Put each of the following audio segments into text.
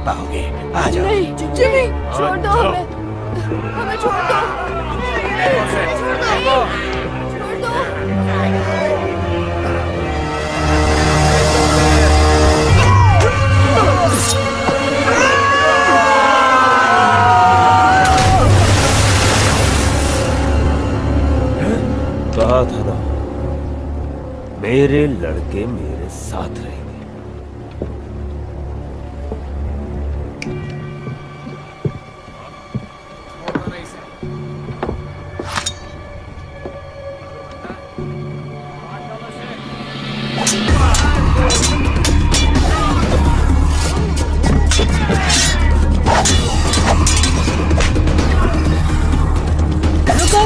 पाओगे। आ जाओ। नहीं जिमी, छोड़ दो हमें, हमें छोड़ दो। छोड़ दो। कहा था ना, मेरे लड़के मेरे साथ रहेंगे। रुको,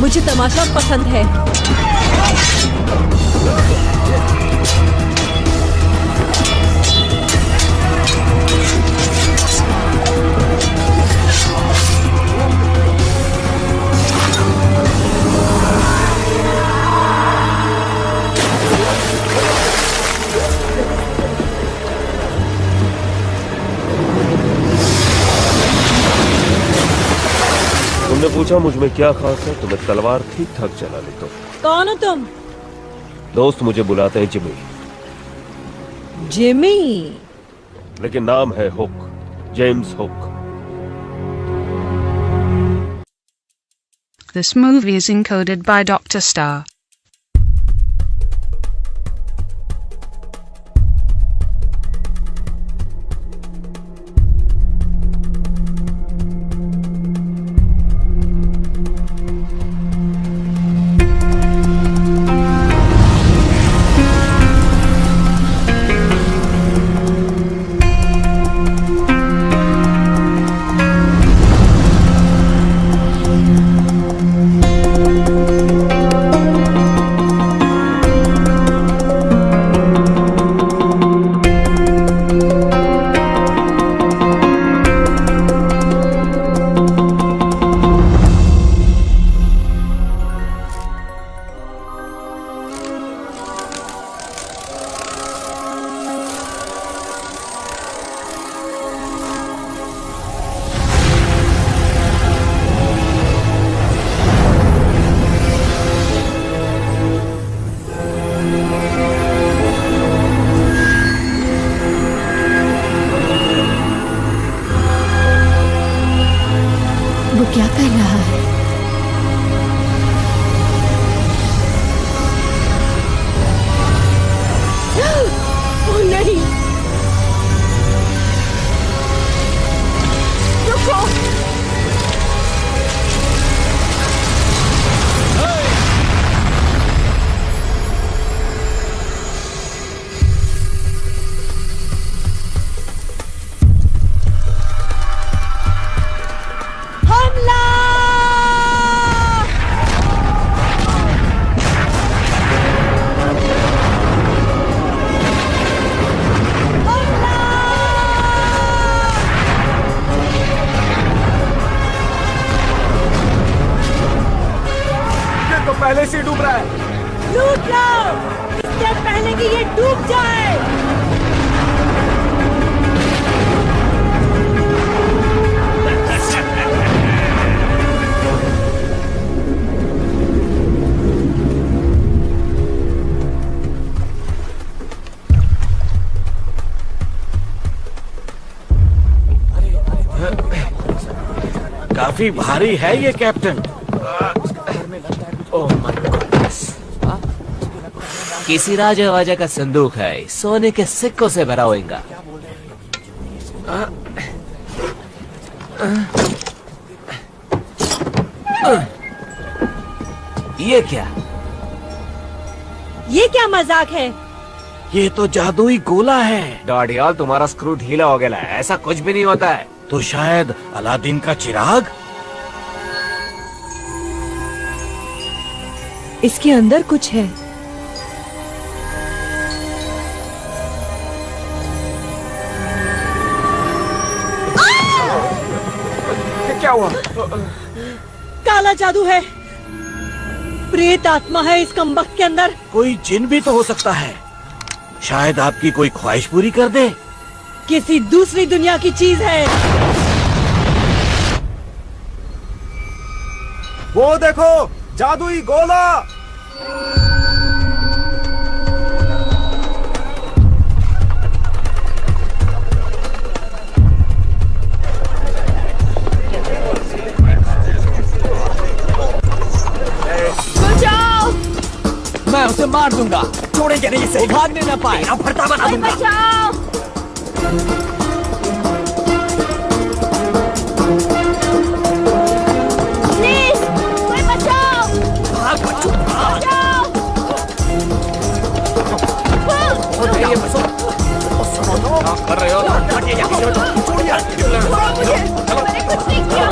मुझे तमाशा पसंद है। तुमने पूछा मुझ में क्या खास है, तो मैं तलवार ठीक ठाक चला लेता हूँ। कौन हो तुम? दोस्त मुझे बुलाते हैं जिमी। जिमी? लेकिन नाम है hook, James hook. This movie is encoded by Dr. Star. वो क्या कर रहा है? ओ नहीं, रुको। हमला! ये तो पहले से डूब रहा है। लूट लो, इससे पहले कि ये डूब जाए। काफी भारी है ये कैप्टन। Oh my goodness. किसी राजा वाजा का संदूक है, सोने के सिक्कों से भरा होगा। ये क्या? ये क्या मजाक है? ये तो जादुई गोला है। डॉडियाल, तुम्हारा स्क्रू ढीला हो गया है। ऐसा कुछ भी नहीं होता है। तो शायद अलादीन का चिराग। इसके अंदर कुछ है। क्या हुआ? काला जादू है। प्रेत आत्मा है इस कमबख्त के अंदर। कोई जिन भी तो हो सकता है। शायद आपकी कोई ख्वाहिश पूरी कर दे। किसी दूसरी दुनिया की चीज है। वो देखो, जादुई गोला। बचाओ! मैं उसे मार दूंगा, छोड़ेंगे नहीं इसे। वो भागने न पाए। तेरा भरता बना दूंगा। बचाओ! प्लीज, कोई बचाओ! भाग बच्चों, भाग। बचाओ! ये बसो। क्या कर रहे हो? हटिए यहाँ से, छोड़िए। चलो, मैंने कुछ नहीं किया।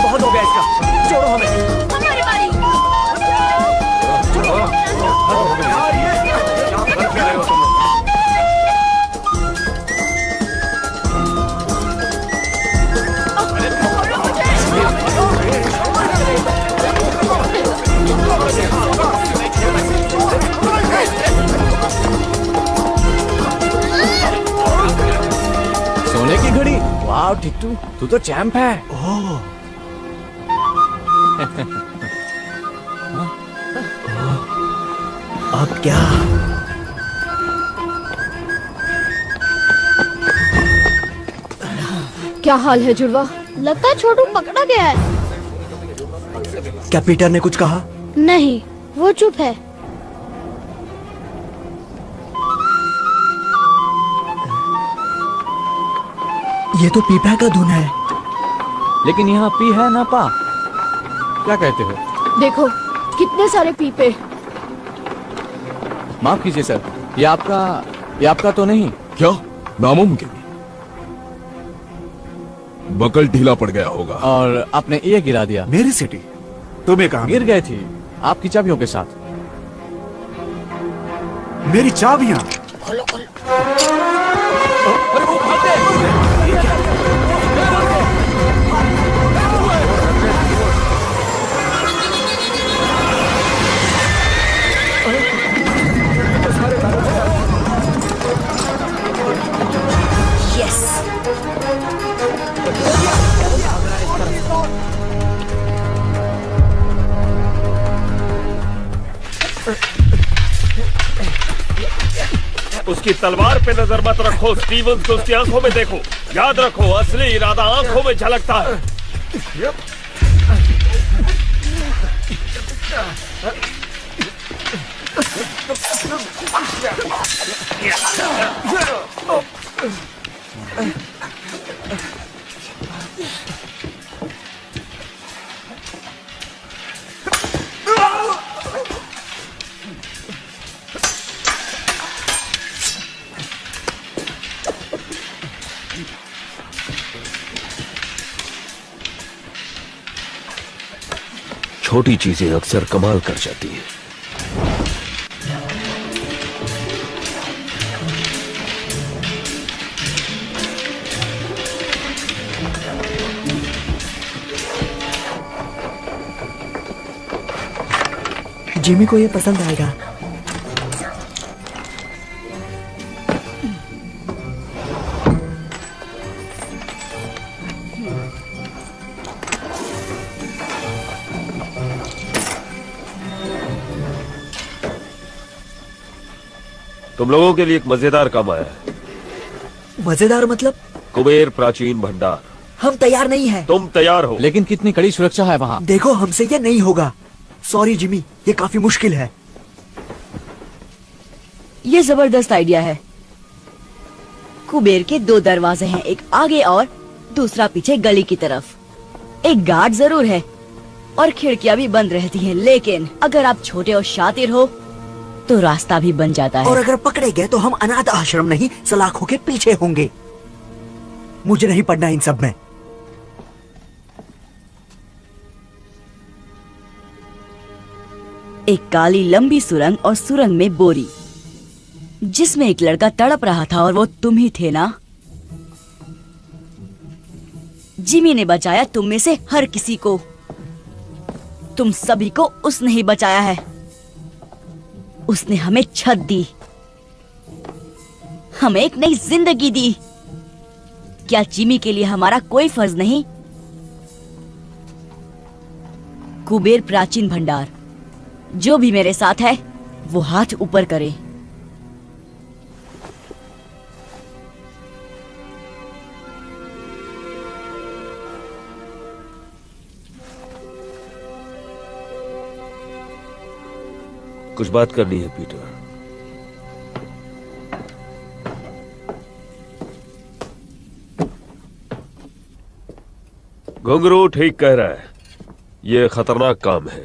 बहुत हो गया इसका। छोड़ो हमें। हमारी बारी। सोने की घड़ी। वाह टिट्टू, तू तो चैंप है। अब क्या? क्या हाल है जुड़वा? लगता है छोटू पकड़ा गया है। क्या पीटर ने कुछ कहा? नहीं, वो चुप है। ये तो पीपा का धुन है। लेकिन यहाँ पी है ना पा। क्या कहते हो? देखो कितने सारे पीपे। माफ कीजिए सर, ये आपका तो नहीं। क्या? नामुमकिन। बकल ढीला पड़ गया होगा। और आपने ये गिरा दिया। मेरी सिटी तुम्हें कहा? गिर गई थी आपकी चाबियों के साथ। मेरी चाबियां। उसकी तलवार पे नजर मत रखो स्टीवंस, को उसकी आंखों में देखो। याद रखो, असली इरादा आंखों में झलकता है। छोटी चीजें अक्सर कमाल कर जाती हैं। जिमी को ये पसंद आएगा। तुम लोगों के लिए एक मजेदार काम आया है। मजेदार मतलब? कुबेर प्राचीन भंडार। हम तैयार नहीं हैं। तुम तैयार हो? लेकिन कितनी कड़ी सुरक्षा है वहाँ। देखो, हमसे ये नहीं होगा। सॉरी जिमी, ये काफी मुश्किल है। ये जबरदस्त आइडिया है। कुबेर के 2 दरवाजे हैं, एक आगे और दूसरा पीछे गली की तरफ। एक गार्ड जरूर है और खिड़कियां भी बंद रहती हैं, लेकिन अगर आप छोटे और शातिर हो तो रास्ता भी बन जाता है। और अगर पकड़े गए तो हम अनाथ आश्रम नहीं, सलाखों के पीछे होंगे। मुझे नहीं पढ़ना इन सब में। एक काली लंबी सुरंग और सुरंग में बोरी, जिसमें एक लड़का तड़प रहा था और वो तुम ही थे ना? जिमी ने बचाया तुम में से हर किसी को। तुम सभी को उसने ही बचाया है। उसने हमें छत दी, हमें एक नई जिंदगी दी। क्या जिमी के लिए हमारा कोई फर्ज नहीं? कुबेर प्राचीन भंडार, जो भी मेरे साथ है वो हाथ ऊपर करे। कुछ बात करनी है पीटर। घुंघरू ठीक कह रहा है, ये खतरनाक काम है।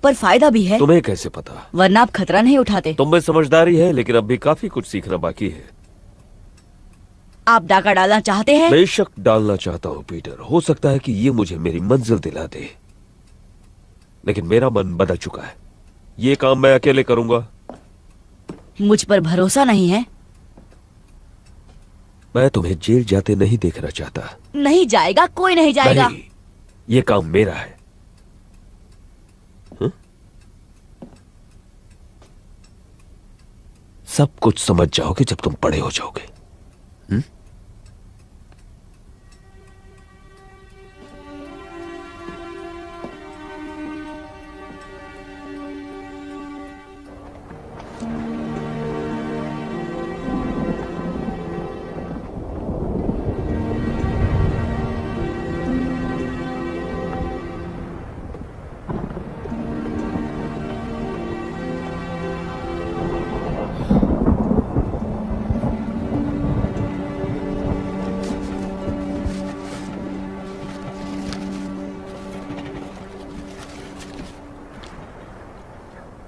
पर फायदा भी है। तुम्हें कैसे पता? वरना आप खतरा नहीं उठाते। तुम में समझदारी है, लेकिन अब भी काफी कुछ सीखना बाकी है। आप डाका डालना चाहते हैं? बेशक डालना चाहता हूं पीटर। हो सकता है कि ये मुझे मेरी मंजिल दिला दे, लेकिन मेरा मन बदल चुका है। ये काम मैं अकेले करूंगा। मुझ पर भरोसा नहीं है? मैं तुम्हें जेल जाते नहीं देखना चाहता। नहीं जाएगा, कोई नहीं जाएगा। नहीं, ये काम मेरा है। सब कुछ समझ जाओगे जब तुम बड़े हो जाओगे।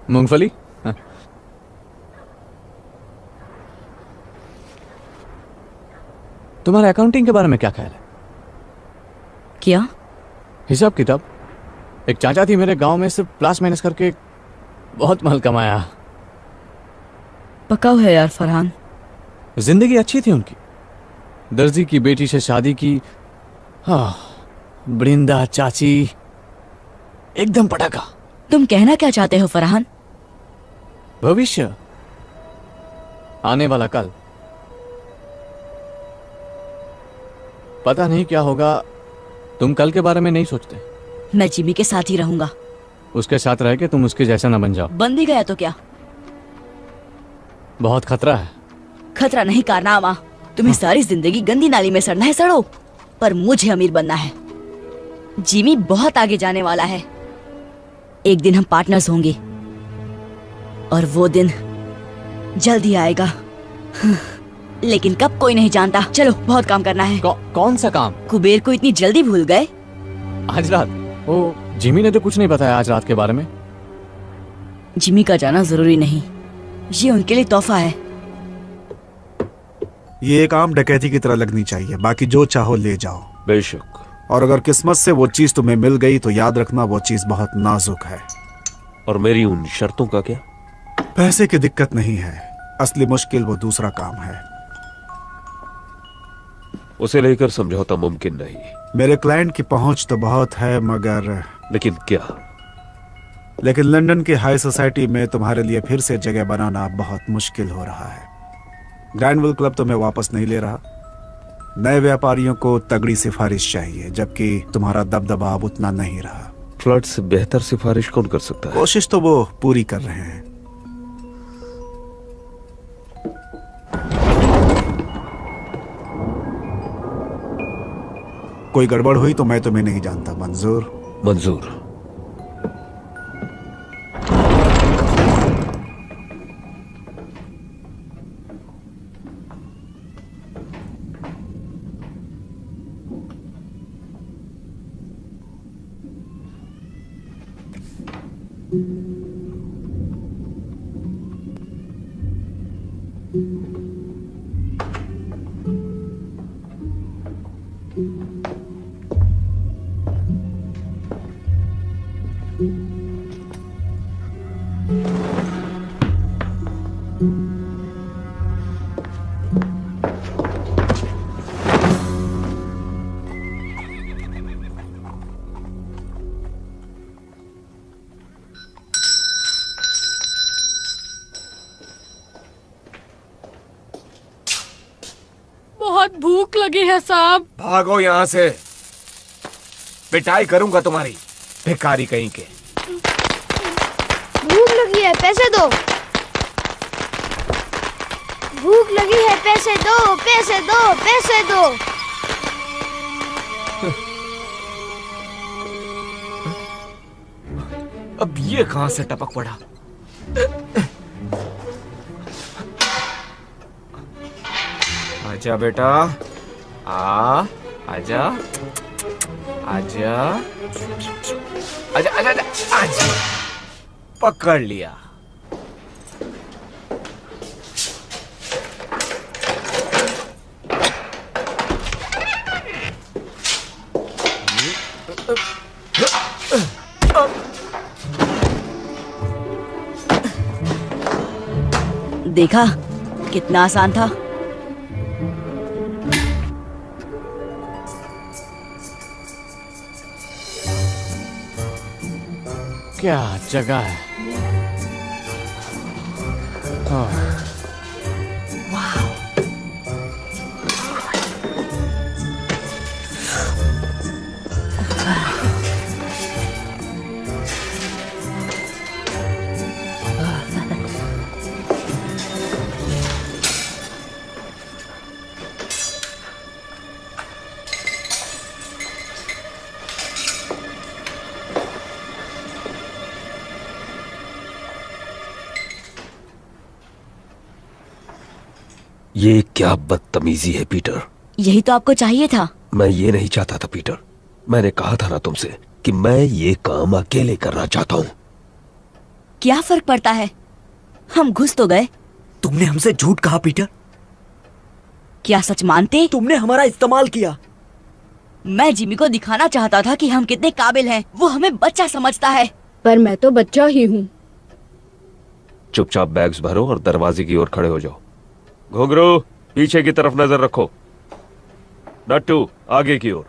मूंगफली? हाँ। तुम्हारा अकाउंटिंग के बारे में क्या ख्याल है? क्या? हिसाब किताब। एक चाचा थी मेरे गांव में, सिर्फ प्लस माइनस करके बहुत माल कमाया। पकाओ है यार फरहान। जिंदगी अच्छी थी उनकी। दर्जी की बेटी से शादी की। हाँ, बृंदा चाची, एकदम पटाखा। तुम कहना क्या चाहते हो फरहान? भविष्य, आने वाला कल। पता नहीं क्या होगा। तुम कल के बारे में नहीं सोचते? मैं जिमी के साथ ही रहूंगा। उसके साथ रह के तुम उसके जैसा ना बन जाओ। बन भी गया तो क्या? बहुत खतरा है। खतरा नहीं कारनामा। तुम्हें सारी जिंदगी गंदी नाली में सड़ना है, सड़ो, पर मुझे अमीर बनना है। जिमी बहुत आगे जाने वाला है। एक दिन हम पार्टनर्स होंगे और वो दिन जल्दी आएगा। लेकिन कब कोई नहीं जानता। चलो, बहुत काम करना है। कौन सा काम? कुबेर को इतनी जल्दी भूल गए? आज रात? ओ, जिमी ने तो कुछ नहीं बताया आज रात के बारे में। जिमी का जाना जरूरी नहीं, ये उनके लिए तोहफा है। ये काम डकैती की तरह लगनी चाहिए। बाकी जो चाहो ले जाओ। बेशक। और अगर किस्मत से वो चीज तुम्हें मिल गई तो याद रखना वो चीज बहुत नाजुक है। और मेरी उन शर्तों का क्या? पैसे की दिक्कत नहीं है, असली मुश्किल वो दूसरा काम है। उसे लेकर समझौता मुमकिन नहीं। मेरे क्लाइंट की पहुंच तो बहुत है, मगर लेकिन क्या? लेकिन लंदन की हाई सोसाइटी में तुम्हारे लिए फिर से जगह बनाना बहुत मुश्किल हो रहा है। ग्रैंडविल क्लब तुम्हें वापस नहीं ले रहा। नए व्यापारियों को तगड़ी सिफारिश चाहिए, जबकि तुम्हारा दबदबा अब उतना नहीं रहा। फ्लड से बेहतर सिफारिश कौन कर सकता है? कोशिश तो वो पूरी कर रहे हैं। कोई गड़बड़ हुई तो मैं तुम्हें नहीं जानता। मंजूर? मंजूर। भूख लगी है साहब। भागो यहाँ से, पिटाई करूंगा तुम्हारी, भिखारी कहीं के। भूख लगी है, पैसे दो। भूख लगी है, पैसे दो, पैसे दो, पैसे दो। अब ये कहां से टपक पड़ा? आजा बेटा, आजा, आजा, आजा, आजा, आजा, पकड़ लिया। देखा कितना आसान था। क्या जगह है। ये क्या बदतमीजी है पीटर। यही तो आपको चाहिए था। मैं ये नहीं चाहता था पीटर, मैंने कहा था ना तुमसे कि मैं ये काम अकेले करना चाहता हूँ। क्या फर्क पड़ता है, हम घुस तो गए। तुमने हमसे झूठ कहा पीटर। क्या सच मानते? तुमने हमारा इस्तेमाल किया। मैं जिमी को दिखाना चाहता था कि हम कितने काबिल हैं। वो हमें बच्चा समझता है। पर मैं तो बच्चा ही हूँ। चुपचाप बैग्स भरो और दरवाजे की ओर खड़े हो जाओ। घुंघरू, पीछे की तरफ नजर रखो। नट्टू, आगे की ओर।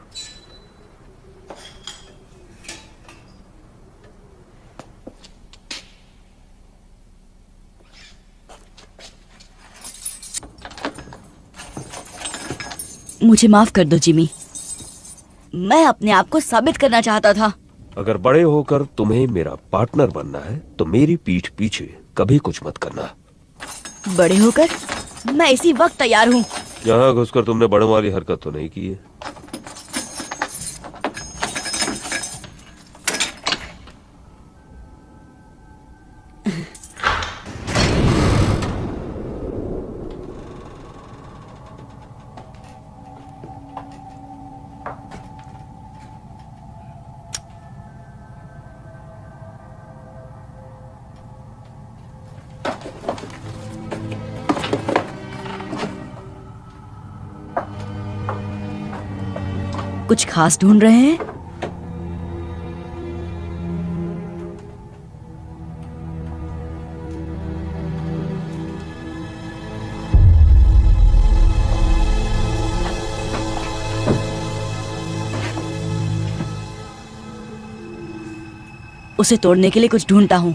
मुझे माफ कर दो जिमी, मैं अपने आप को साबित करना चाहता था। अगर बड़े होकर तुम्हें मेरा पार्टनर बनना है तो मेरी पीठ पीछे कभी कुछ मत करना। बड़े होकर मैं इसी वक्त तैयार हूँ। यहाँ घुसकर तुमने बड़ों वाली हरकत तो नहीं की है? कुछ खास ढूंढ रहे हैं? उसे तोड़ने के लिए कुछ ढूंढता हूं।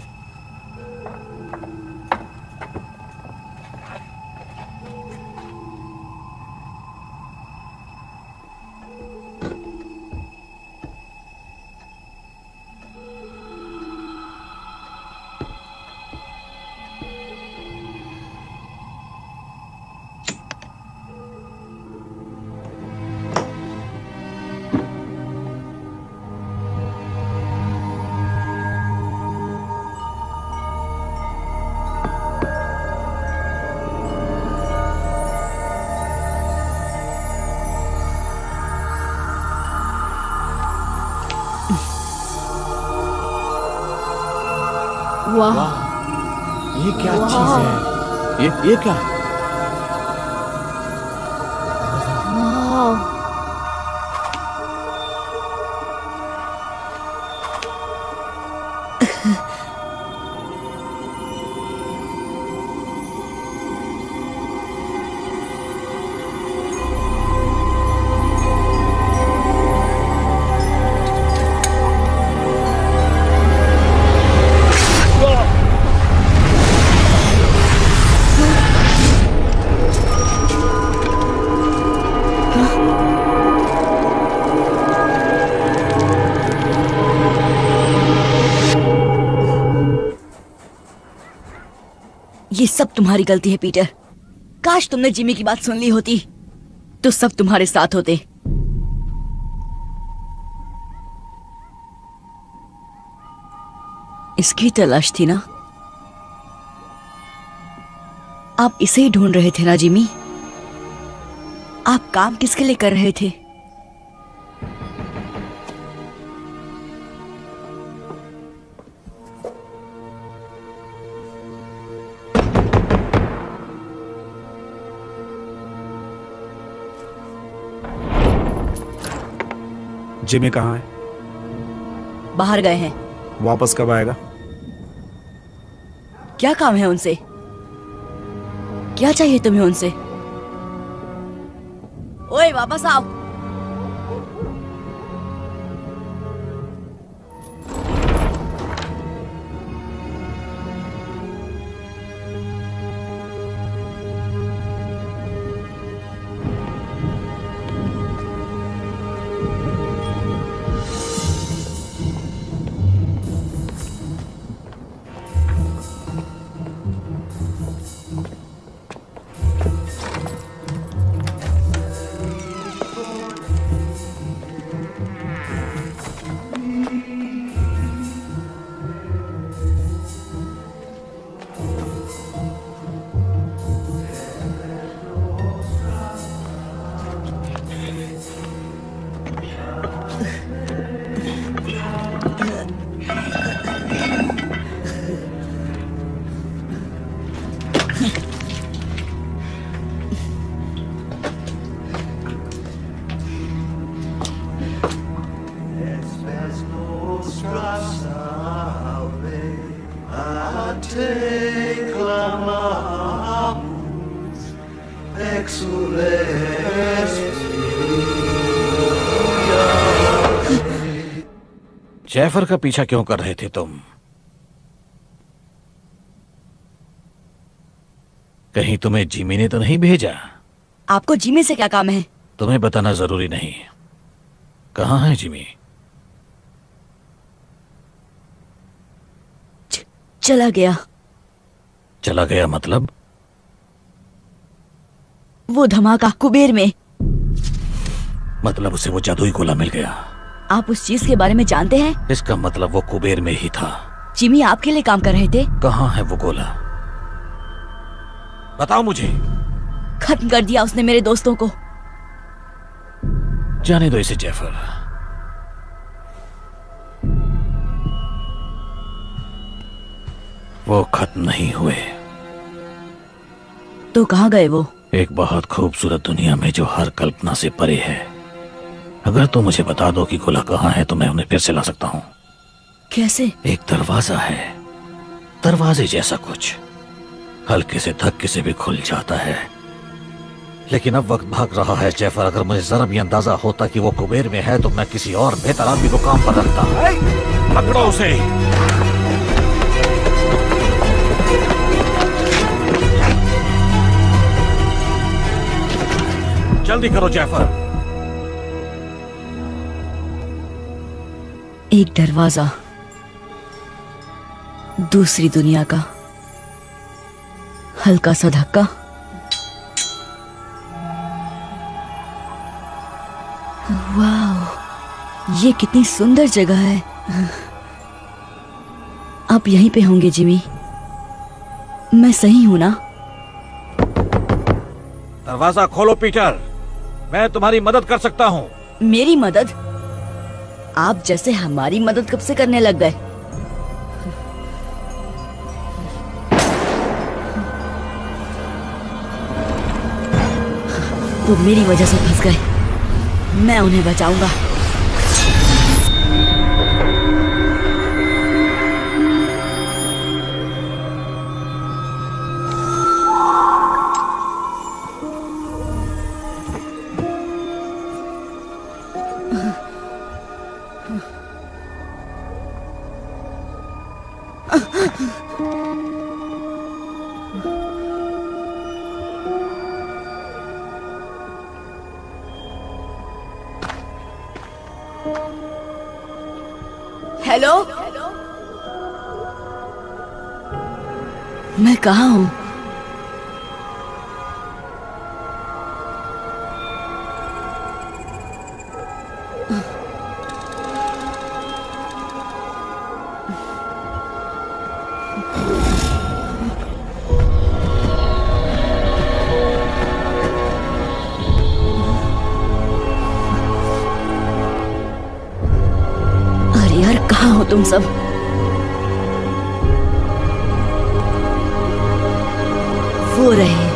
वाह, ये क्या चीज है। ये क्या है? वाह। ये सब तुम्हारी गलती है पीटर। काश तुमने जिमी की बात सुन ली होती तो सब तुम्हारे साथ होते। इसकी तलाश थी ना? आप इसे ही ढूंढ रहे थे ना जिमी? आप काम किसके लिए कर रहे थे? जिमी कहाँ है? बाहर गए हैं। वापस कब आएगा? क्या काम है उनसे? क्या चाहिए तुम्हें उनसे? ओए वापस आओ। जैफर का पीछा क्यों कर रहे थे तुम? कहीं तुम्हें जिमी ने तो नहीं भेजा? आपको जिमी से क्या काम है? तुम्हें बताना जरूरी नहीं। कहाँ है जिमी? चला गया। चला गया मतलब? वो धमाका कुबेर में। मतलब उसे वो जादुई गोला मिल गया। आप उस चीज के बारे में जानते हैं? इसका मतलब वो कुबेर में ही था। जिमी आपके लिए काम कर रहे थे। कहाँ है वो गोला? बताओ मुझे। खत्म कर दिया उसने मेरे दोस्तों को। जाने दो इसे जैफर। वो खत्म नहीं हुए। तो कहाँ गए वो? एक बहुत खूबसूरत दुनिया में जो हर कल्पना से परे है। अगर तुम मुझे बता दो कि गोला कहाँ है तो मैं उन्हें फिर से ला सकता हूँ। कैसे? एक दरवाजा है, दरवाजे जैसा कुछ, हल्के से धक्के से भी खुल जाता है। लेकिन अब वक्त भाग रहा है जैफर। अगर मुझे जरा भी अंदाजा होता कि वो कुबेर में है तो मैं किसी और बेहतर आदमी को काम पर रखता। पकड़ो उसे। जल्दी करो जैफर। एक दरवाजा, दूसरी दुनिया का, हल्का सा धक्का। वाह, ये कितनी सुंदर जगह है। आप यहीं पे होंगे जिमी? मैं सही हूं ना? दरवाजा खोलो पीटर, मैं तुम्हारी मदद कर सकता हूँ। मेरी मदद? आप जैसे हमारी मदद कब से करने लग गए? वो मेरी वजह से फंस गए। मैं उन्हें बचाऊंगा। हेलो, मैं कहाँ हूँ? अरे यार, कहाँ हो तुम सब? वो रहे।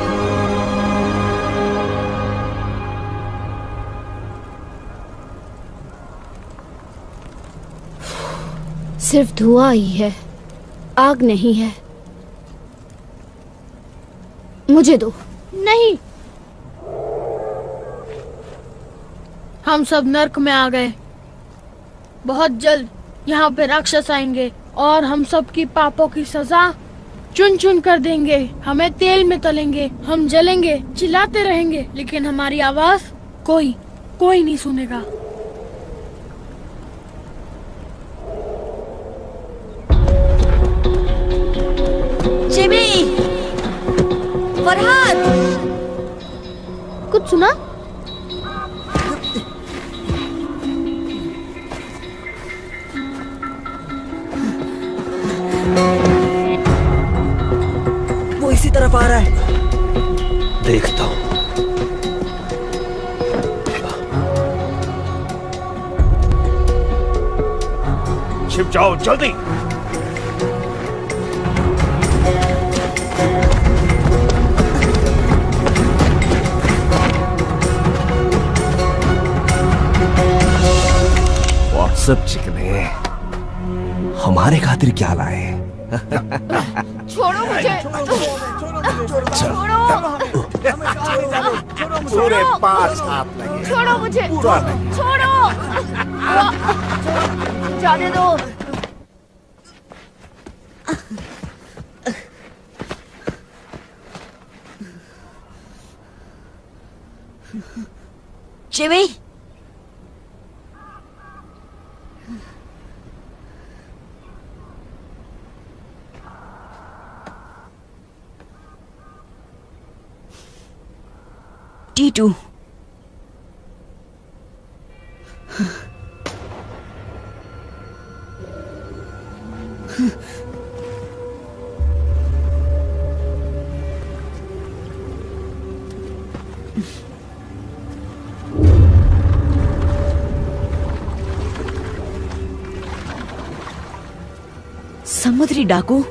सिर्फ धुआं ही है, आग नहीं है। मुझे दो। नहीं, हम सब नर्क में आ गए। बहुत जल्द यहाँ पे राक्षस आएंगे और हम सब की पापों की सजा चुन चुन कर देंगे। हमें तेल में तलेंगे, हम जलेंगे, चिल्लाते रहेंगे, लेकिन हमारी आवाज कोई नहीं सुनेगा। जिमी, फरहान, कुछ सुना? वो इसी तरफ आ रहा है। देखता हूँ। छिप जाओ जल्दी। सब चिकने हमारे खातिर क्या लाए? छोड़ो मुझे, छोड़ो, पूरे 5 हाथ लगे। छोड़ो मुझे, छोड़ो, जाने दो। Jimmy, T2। समुद्री डाकू।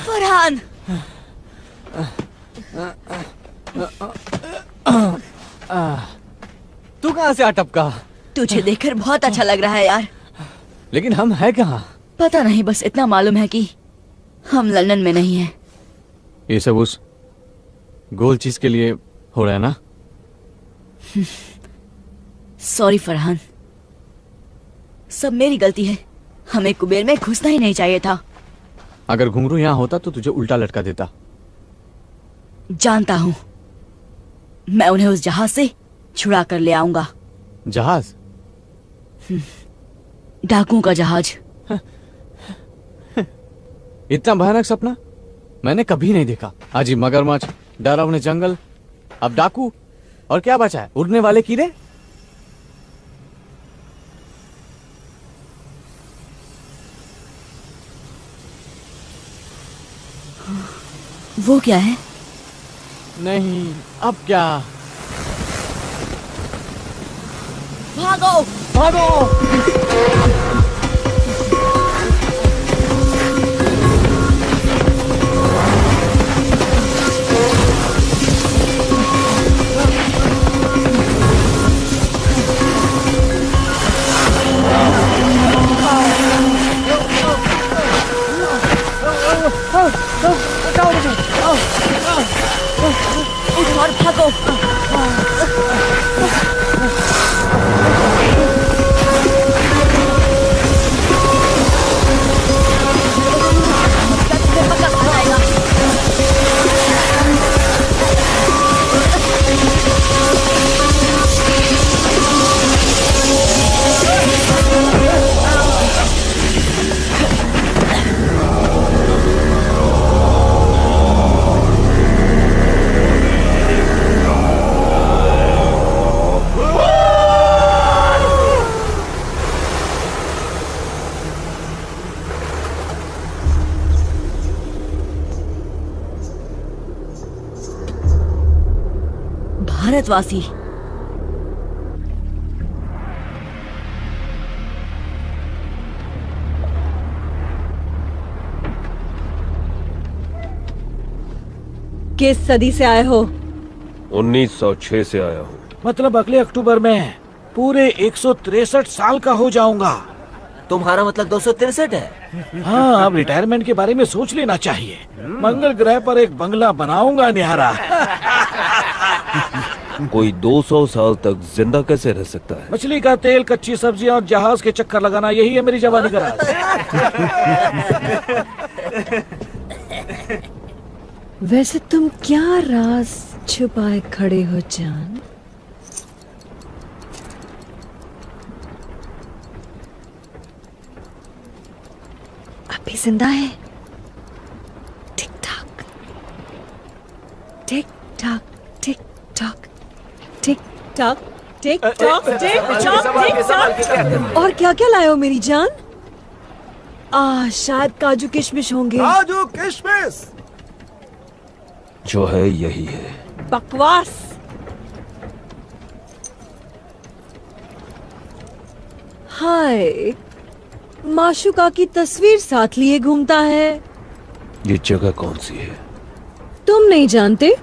फरहान, तू कहाँ से आ टपका? तुझे देखकर बहुत अच्छा लग रहा है यार। लेकिन हम हैं कहाँ? पता नहीं, बस इतना मालूम है कि हम लंदन में नहीं हैं। ये सब उस गोल चीज के लिए हो रहा है ना? सॉरी फरहान, सब मेरी गलती है। हमें कुबेर में घुसना ही नहीं चाहिए था। अगर घुंघरू यहाँ होता तो तुझे उल्टा लटका देता। जानता हूँ, मैं उन्हें उस जहाज से छुड़ा कर ले आऊंगा। जहाज? डाकुओं का जहाज। इतना भयानक सपना मैंने कभी नहीं देखा। आज ही मगरमच्छ, डरावने जंगल, अब डाकू, और क्या बचा है? उड़ने वाले कीड़े। वो क्या है? नहीं, अब क्या? भागो, भागो! भारतवासी। किस सदी से आए हो? 1906 से आया हूँ। मतलब अगले अक्टूबर में पूरे 163 साल का हो जाऊंगा। तुम्हारा मतलब 263 है? हाँ, अब रिटायरमेंट के बारे में सोच लेना चाहिए। मंगल ग्रह पर एक बंगला बनाऊंगा न्यारा। कोई 200 साल तक जिंदा कैसे रह सकता है? मछली का तेल, कच्ची सब्जियां और जहाज के चक्कर लगाना, यही है मेरी जवानी का राज। वैसे तुम क्या राज छुपाए खड़े हो जान? अभी जिंदा है? Tick tock tick tock tick tock tick tock tick tock tick tock tick tock. और क्या क्या लाए हो मेरी जान? शायद काजू किशमिश होंगे। काजू किशमिश जो है यही है। बकवास। हाय, माशुका की तस्वीर साथ लिए घूमता है। ये जगह कौन सी है? तुम नहीं जानते?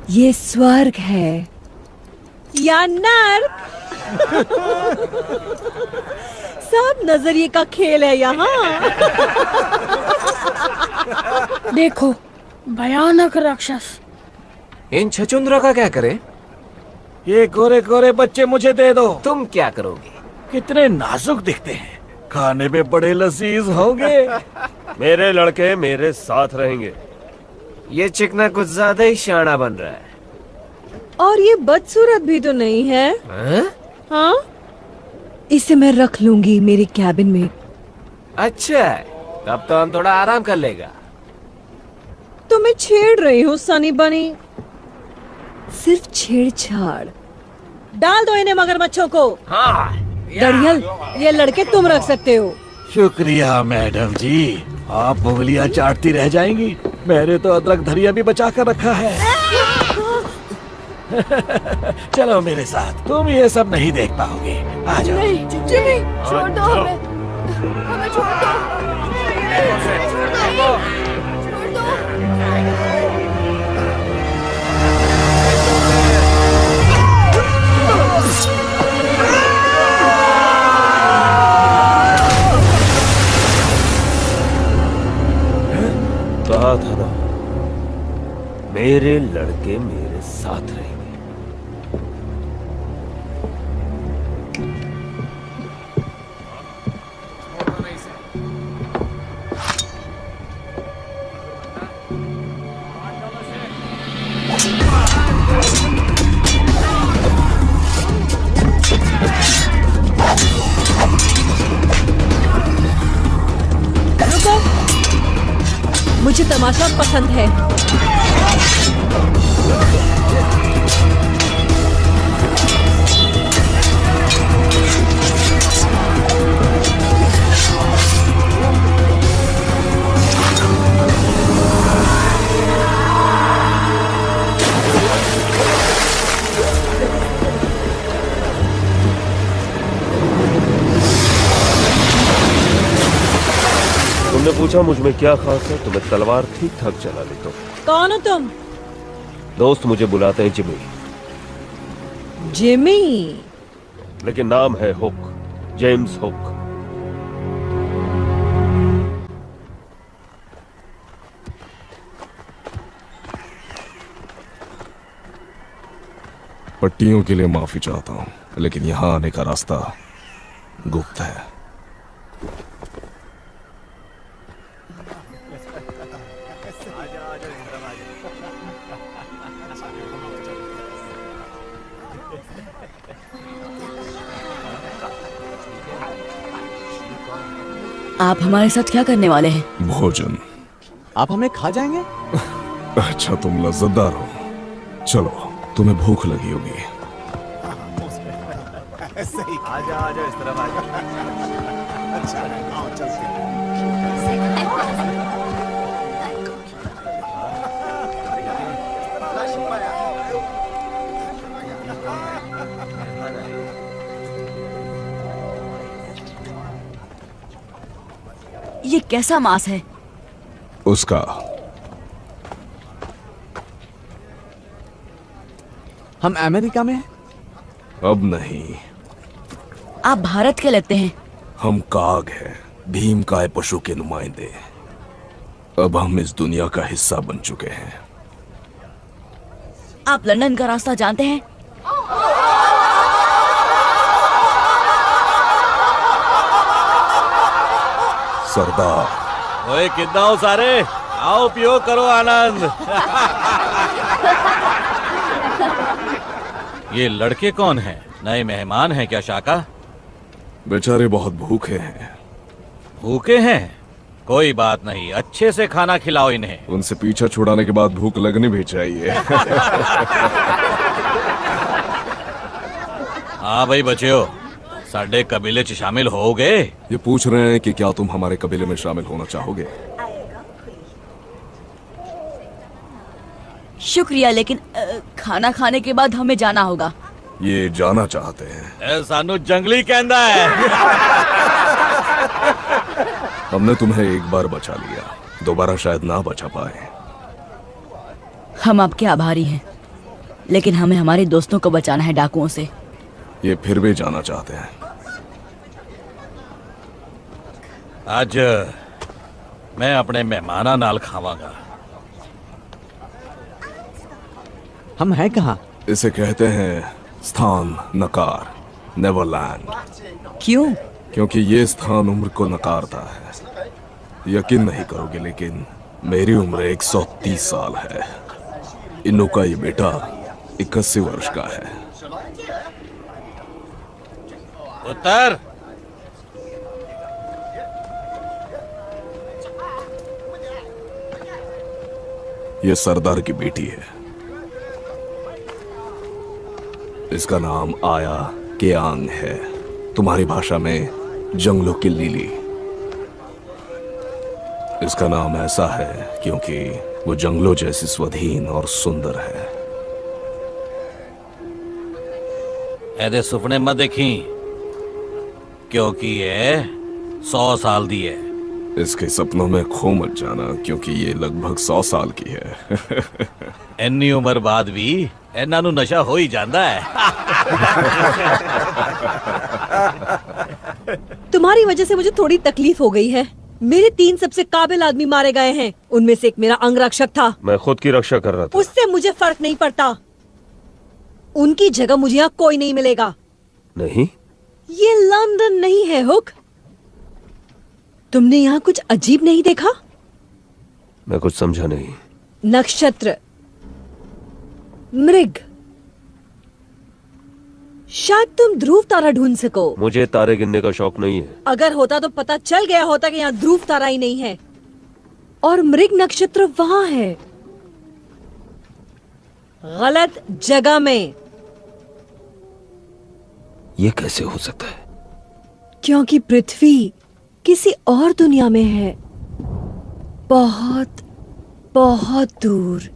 ये स्वर्ग है या नर्क। सब नजरिए का खेल है यहाँ। देखो, भयानक राक्षस। इन छचुंद्रों का क्या करें? ये गोरे गोरे बच्चे मुझे दे दो। तुम क्या करोगे? कितने नाजुक दिखते हैं, खाने में बड़े लजीज होंगे। मेरे लड़के मेरे साथ रहेंगे। ये चिकना कुछ ज्यादा ही शाना बन रहा है। और ये बदसूरत भी तो नहीं है। हाँ, इसे मैं रख लूंगी मेरे कैबिन में। अच्छा है, तब तो हम थोड़ा आराम कर लेगा। तो मैं छेड़ रही हूँ सनी बनी। सिर्फ छेड़छाड़। डाल दो इन्हें मगरमच्छों को। हाँ, दड़ियल, ये लड़के तुम रख सकते हो। शुक्रिया मैडम जी, आप उंगलियां चाटती रह जाएंगी। मैंने तो अदरक धनिया भी बचा कर रखा है। चलो मेरे साथ, तुम ये सब नहीं देख पाओगे। आ जाओ। नहीं, जिमी, छोड़ दो हमें। हमें छोड़ दो। छोड़ दो। कहा था ना, मेरे लड़के मेरे साथ रहेंगे। रुको, मुझे तमाशा पसंद है। तुमने पूछा मुझ में क्या खास है, तो मैं तलवार ठीक ठाक चला लेता हूँ। कौन हो तुम? दोस्त मुझे बुलाते हैं जिमी, जिमी। लेकिन नाम है हुक, जेम्स हुक। पट्टियों के लिए माफी चाहता हूँ, लेकिन यहाँ आने का रास्ता गुप्त है। आप हमारे साथ क्या करने वाले हैं? भोजन। आप हमें खा जाएंगे? अच्छा, तुम लज्जतदार हो। चलो, तुम्हें भूख लगी होगी। आजा आजा, इस तरफ आजा। अच्छा, आओ चलते हैं। ये कैसा मांस है? उसका। हम अमेरिका में हैं? अब नहीं, आप भारत के लगते हैं। हम काग हैं, भीम काय पशु के नुमाइंदे। अब हम इस दुनिया का हिस्सा बन चुके हैं। आप लंदन का रास्ता जानते हैं? सरदार। ओए कितना हो सारे, आओ पियो करो आनंद। ये लड़के कौन हैं? नए मेहमान हैं क्या शाका? बेचारे बहुत भूखे हैं। भूखे हैं? कोई बात नहीं, अच्छे से खाना खिलाओ इन्हें। उनसे पीछा छुड़ाने के बाद भूख लगनी भी चाहिए। हाँ भाई बच्चों, साडे कबीले च शामिल हो गए? ये पूछ रहे हैं कि क्या तुम हमारे कबीले में शामिल होना चाहोगे? शुक्रिया, लेकिन खाना खाने के बाद हमें जाना होगा। ये जाना चाहते हैं। सानू जंगली कहंदा है। हमने तुम्हें एक बार बचा लिया, दोबारा शायद ना बचा पाए। हम आपके आभारी हैं, लेकिन हमें हमारे दोस्तों को बचाना है डाकुओं से। ये फिर भी जाना चाहते हैं। आज मैं अपने मेहमाना नाल खावांगा। हम हैं कहाँ? इसे कहते हैं स्थान नकार, नेवरलैंड। क्यों? क्योंकि ये स्थान उम्र को नकारता है। यकीन नहीं करोगे, लेकिन मेरी उम्र 130 साल है। इन्नू का ये बेटा 81 वर्ष का है। उत्तर। ये सरदार की बेटी है। इसका नाम आया केआंग है, तुम्हारी भाषा में जंगलों की लिली। इसका नाम ऐसा है क्योंकि वो जंगलों जैसी स्वाधीन और सुंदर है। ऐदे सुपने मत देखी, क्योंकि ये 100 साल दी है। इसके सपनों में खो मत जाना, क्योंकि ये लगभग 100 साल की है। इन्नी उम्र बाद भी इन्हां नू नशा हो ही जाता है। तुम्हारी वजह से मुझे थोड़ी तकलीफ हो गई है। मेरे 3 सबसे काबिल आदमी मारे गए हैं, उनमें से एक मेरा अंगरक्षक था। मैं खुद की रक्षा कर रहा था। उससे मुझे फर्क नहीं पड़ता। उनकी जगह मुझे यहाँ कोई नहीं मिलेगा। नहीं, ये लंदन नहीं है हुक। तुमने यहाँ कुछ अजीब नहीं देखा? मैं कुछ समझा नहीं। नक्षत्र, मृग, शायद तुम ध्रुव तारा ढूंढ सको। मुझे तारे गिनने का शौक नहीं है। अगर होता तो पता चल गया होता कि यहाँ ध्रुव तारा ही नहीं है, और मृग नक्षत्र वहां है, गलत जगह में। ये कैसे हो सकता है? क्योंकि पृथ्वी किसी और दुनिया में है, बहुत बहुत दूर।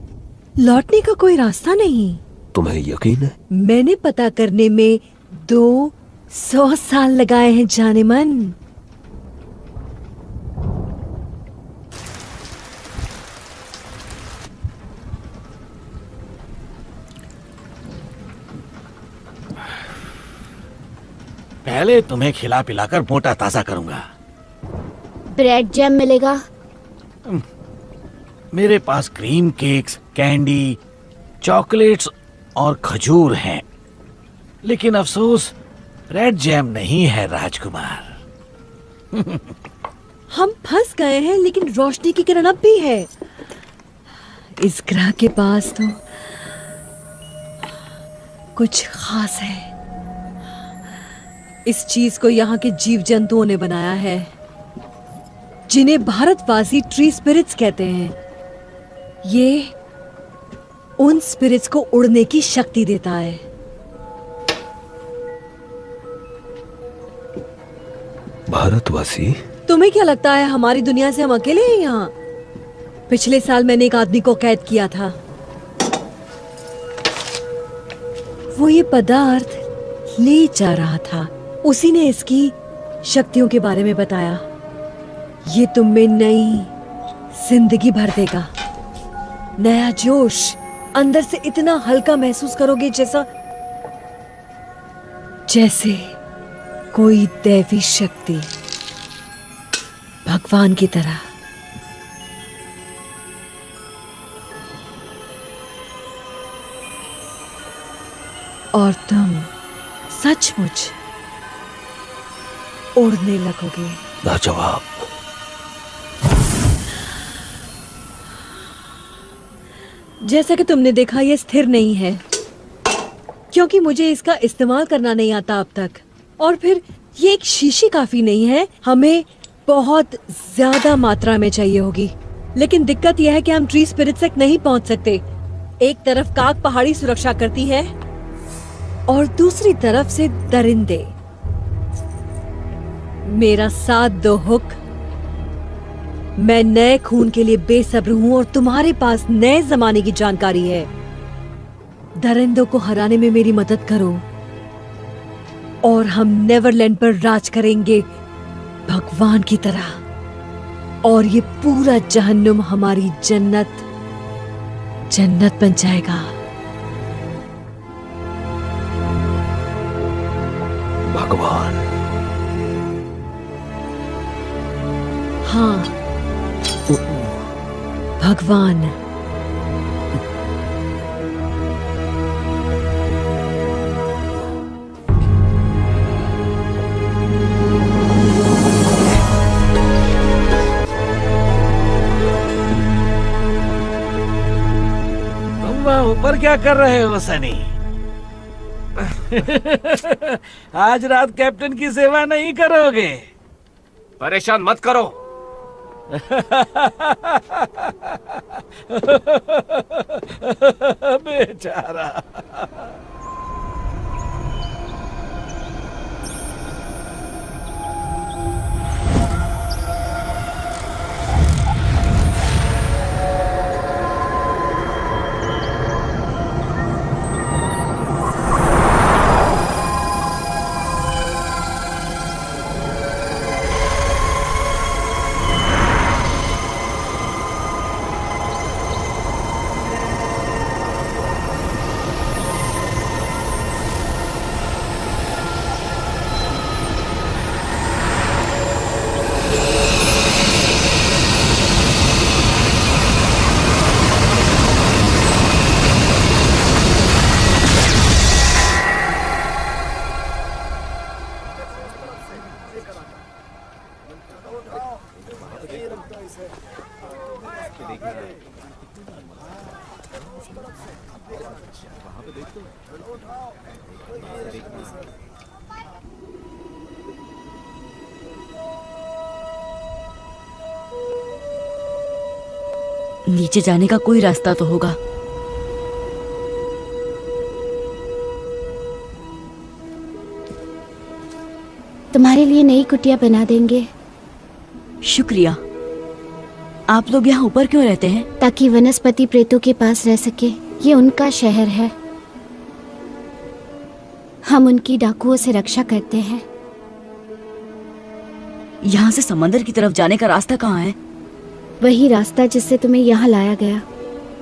लौटने का कोई रास्ता नहीं। तुम्हें यकीन है? मैंने पता करने में 200 साल लगाए हैं जाने मन। पहले तुम्हें खिला पिलाकर मोटा ताजा करूंगा। ब्रेड जैम मिलेगा? मेरे पास क्रीम केक्स, कैंडी, चॉकलेट्स और खजूर हैं, लेकिन अफसोस रेड जैम नहीं है राजकुमार। हम फंस गए हैं, लेकिन रोशनी की किरण अब भी है। इस ग्रह के पास तो कुछ खास है। इस चीज को यहाँ के जीव जंतुओं ने बनाया है, जिन्हें भारतवासी ट्री स्पिरिट्स कहते हैं। ये उन स्पिरिट्स को उड़ने की शक्ति देता है। भारतवासी? तुम्हें क्या लगता है हमारी दुनिया से हम अकेले हैं यहाँ? पिछले साल मैंने एक आदमी को कैद किया था। वो ये पदार्थ ले जा रहा था। उसी ने इसकी शक्तियों के बारे में बताया। ये तुम में नई जिंदगी भर देगा, नया जोश। अंदर से इतना हल्का महसूस करोगे जैसे कोई दैवी शक्ति, भगवान की तरह। और तुम सचमुच उड़ने लगोगे। लाजवाब। जैसा कि तुमने देखा, ये स्थिर नहीं है क्योंकि मुझे इसका इस्तेमाल करना नहीं आता अब तक। और फिर ये एक शीशी काफी नहीं है, हमें बहुत ज्यादा मात्रा में चाहिए होगी। लेकिन दिक्कत यह है कि हम ट्री स्पिरिट तक नहीं पहुंच सकते। एक तरफ काक पहाड़ी सुरक्षा करती है और दूसरी तरफ से दरिंदे। मेरा साथ दो हुक। मैं नए खून के लिए बेसब्र हूं और तुम्हारे पास नए जमाने की जानकारी है। दरिंदों को हराने में मेरी मदद करो और हम नेवरलैंड पर राज करेंगे भगवान की तरह। और ये पूरा जहन्नुम हमारी जन्नत बन जाएगा। भगवान। हाँ, भगवान। तुम वहाँ ऊपर क्या कर रहे हो सनी? आज रात कैप्टन की सेवा नहीं करोगे? परेशान मत करो। बेचारा। नीचे जाने का कोई रास्ता तो होगा। तुम्हारे लिए नई कुटिया बना देंगे। शुक्रिया। आप लोग यहाँ ऊपर क्यों रहते हैं? ताकि वनस्पति प्रेतों के पास रह सके। ये उनका शहर है। हम उनकी डाकुओं से रक्षा करते हैं। यहाँ से समंदर की तरफ जाने का रास्ता कहाँ है? वही रास्ता जिससे तुम्हें यहाँ लाया गया,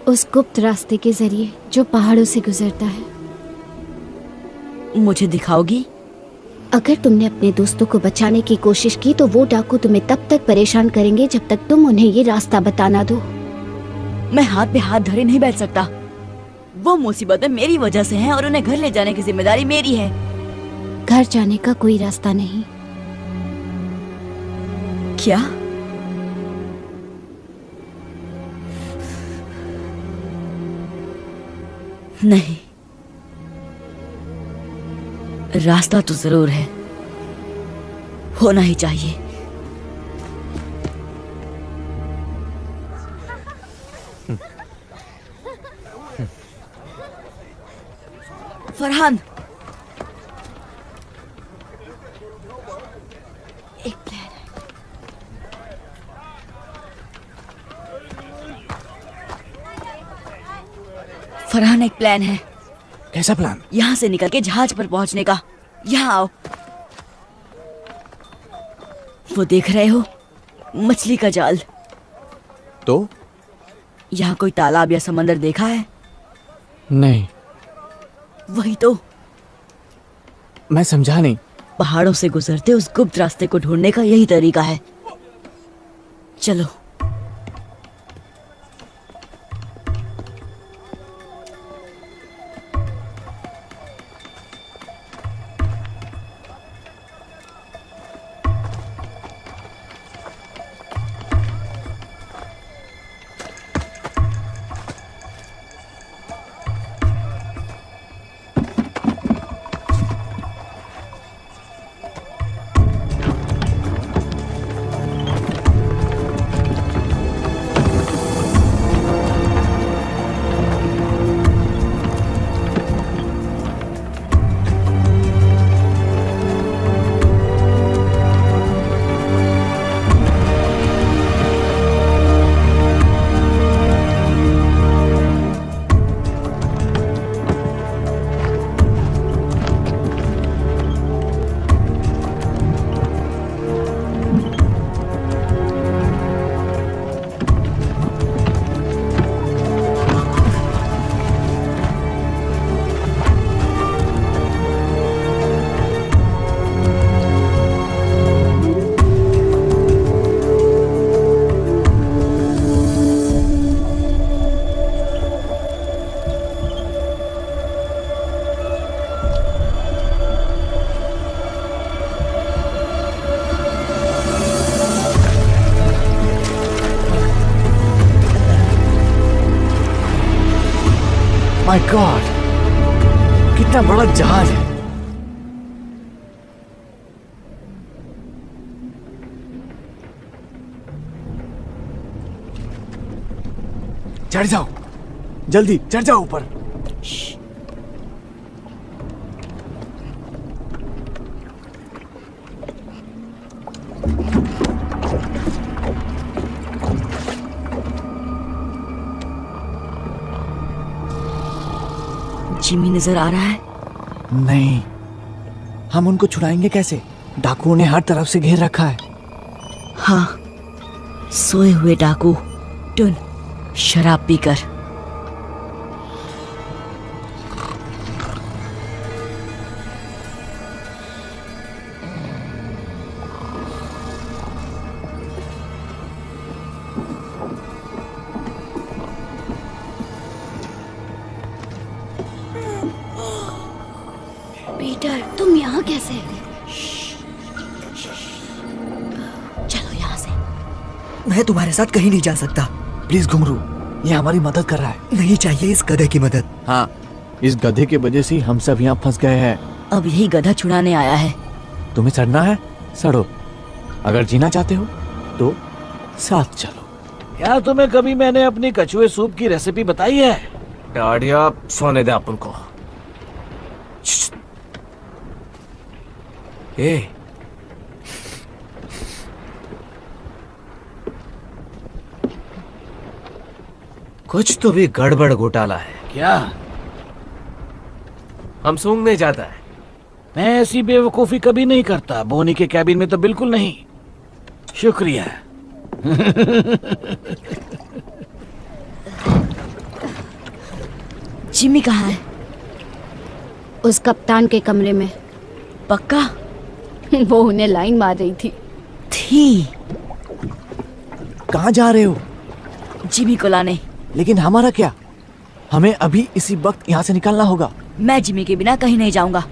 उस गुप्त रास्ते के जरिए जो पहाड़ों से गुजरता है। मुझे दिखाओगी? अगर तुमने अपने दोस्तों को बचाने की कोशिश की तो वो डाकू तुम्हें तब तक परेशान करेंगे जब तक तुम उन्हें ये रास्ता बताना दो। मैं हाथ पे हाथ धरे नहीं बैठ सकता। वो मुसीबतें मेरी वजह से हैं और उन्हें घर ले जाने की जिम्मेदारी मेरी है। घर जाने का कोई रास्ता नहीं। क्या? नहीं, रास्ता तो जरूर है, होना ही चाहिए। फरहान, एक प्लान है। फरहान, एक प्लान है। कैसा प्लान? यहाँ से निकल के जहाज पर पहुंचने का। यहाँ आओ। वो देख रहे हो? मछली का जाल। तो यहाँ कोई तालाब या समंदर देखा है? नहीं। वही तो। मैं समझा नहीं। पहाड़ों से गुजरते उस गुप्त रास्ते को ढूंढने का यही तरीका है। चलो। माय गॉड, कितना बड़ा जहाज है। चढ़ जाओ, जल्दी चढ़ जाओ ऊपर। जिमी नजर आ रहा है? नहीं, हम उनको छुड़ाएंगे कैसे? डाकुओं ने हर तरफ से घेर रखा है। हाँ, सोए हुए डाकू टुन शराब पीकर। पीटर, तुम यहाँ कैसे? चलो यहाँ से। मैं तुम्हारे साथ कहीं नहीं जा सकता। प्लीज घुंघरू, ये हमारी मदद कर रहा है। नहीं चाहिए इस गधे की मदद। हाँ, इस गधे की वजह से हम सब यहाँ फंस गए हैं। अब यही गधा छुड़ाने आया है। तुम्हें सड़ना है, सड़ो। अगर जीना चाहते हो तो साथ चलो। क्या तुम्हें कभी मैंने अपनी कछुए सूप की रेसिपी बताई है? डाढ़िया सोने दे अपन को। ए, कुछ तो भी गड़बड़ घोटाला है। क्या? हम सूंघने जाता है। मैं ऐसी बेवकूफी कभी नहीं करता। बोनी के कैबिन में तो बिल्कुल नहीं। शुक्रिया। जिमी कहाँ है? उस कप्तान के कमरे में। पक्का? वो उन्हें लाइन मार रही थी। कहाँ जा रहे हो? जिमी को लाने। लेकिन हमारा क्या? हमें अभी इसी वक्त यहाँ से निकलना होगा। मैं जिमी के बिना कहीं नहीं जाऊंगा।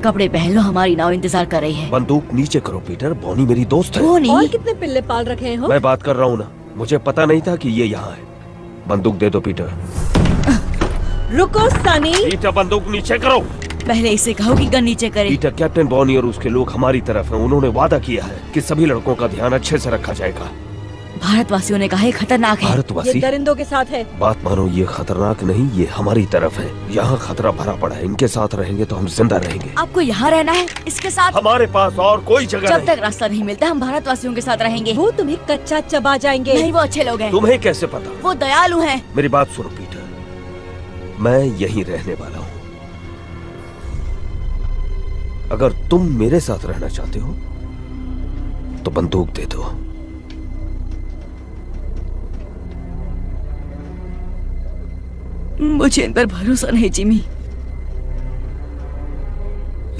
कपड़े पहन लो, हमारी नाव इंतजार कर रही है। बंदूक नीचे करो पीटर, बॉनी मेरी दोस्त है। बॉनी? और कितने पिल्ले पाल रखे हैं? मैं बात कर रहा हूँ ना, मुझे पता नहीं था कि ये यहाँ है। बंदूक दे दो पीटर। रुको सनी। पीटर बंदूक नीचे करो। पहले इसे कहो कि गन नीचे करे। पीटर, कैप्टन बॉनी और उसके लोग हमारी तरफ हैं। उन्होंने वादा किया है कि सभी लड़कों का ध्यान अच्छे से रखा जाएगा। भारतवासियों ने कहा है खतरनाक है। भारतवासी? ये दरिंदों के साथ है। बात मानो, ये खतरनाक नहीं, ये हमारी तरफ है। यहाँ खतरा भरा पड़ा है। इनके साथ रहेंगे तो हम जिंदा रहेंगे। आपको यहाँ रहना है इसके साथ? हमारे पास और कोई जगह जब नहीं। तक रास्ता नहीं मिलता हम भारतवासियों के साथ रहेंगे। वो तुम्हें कच्चा चबा जाएंगे। नहीं, वो अच्छे लोग हैं। तुम्हें कैसे पता? वो दयालु हैं। मेरी बात सुनो पीटर, मैं यहीं रहने वाला हूँ। अगर तुम मेरे साथ रहना चाहते हो तो बंदूक दे दो। मुझे इन पर भरोसा नहीं जिमी।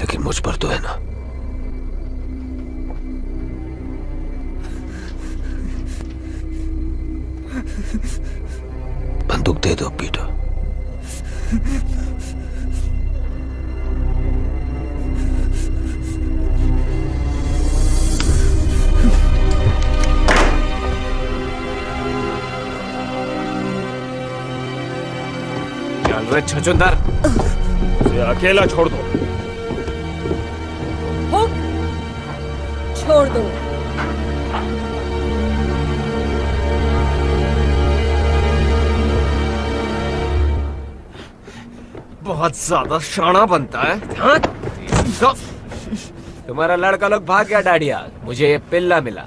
लेकिन मुझ पर तो है ना। बंदूक दे दो पीटर। चल रे छछूंदर, उसे अकेला छोड़ दो। हुक, छोड़ दो। बहुत ज्यादा शाना बनता है। हाँ? तुम्हारा लड़का लोग भाग गया डाडिया। मुझे ये पिल्ला मिला।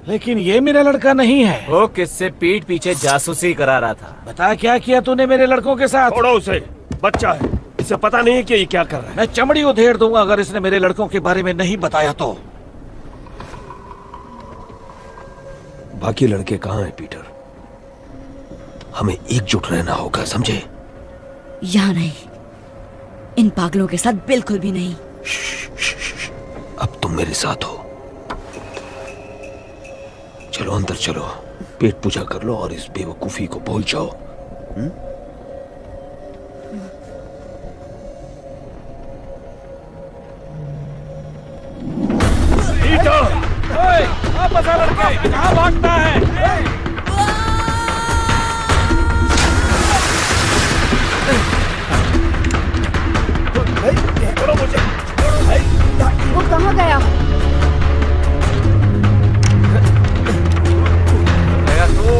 लेकिन ये मेरा लड़का नहीं है। वो किससे पीठ पीछे जासूसी करा रहा था। बता क्या किया तूने मेरे लड़कों के साथ? छोड़ो उसे, बच्चा है, इसे पता नहीं कि ये क्या कर रहा है। मैं चमड़ी उधेड़ दूंगा अगर इसने मेरे लड़कों के बारे में नहीं बताया तो। बाकी लड़के कहाँ हैं पीटर? हमें एकजुट रहना होगा, समझे? यहाँ नहीं, इन पागलों के साथ बिल्कुल भी नहीं। अब तुम मेरे साथ हो। चलो अंदर चलो, पेट पूजा कर लो और इस बेवकूफी को भूल जाओ। लड़के कहाँ भागता है? वो कहाँ गया? गया तू।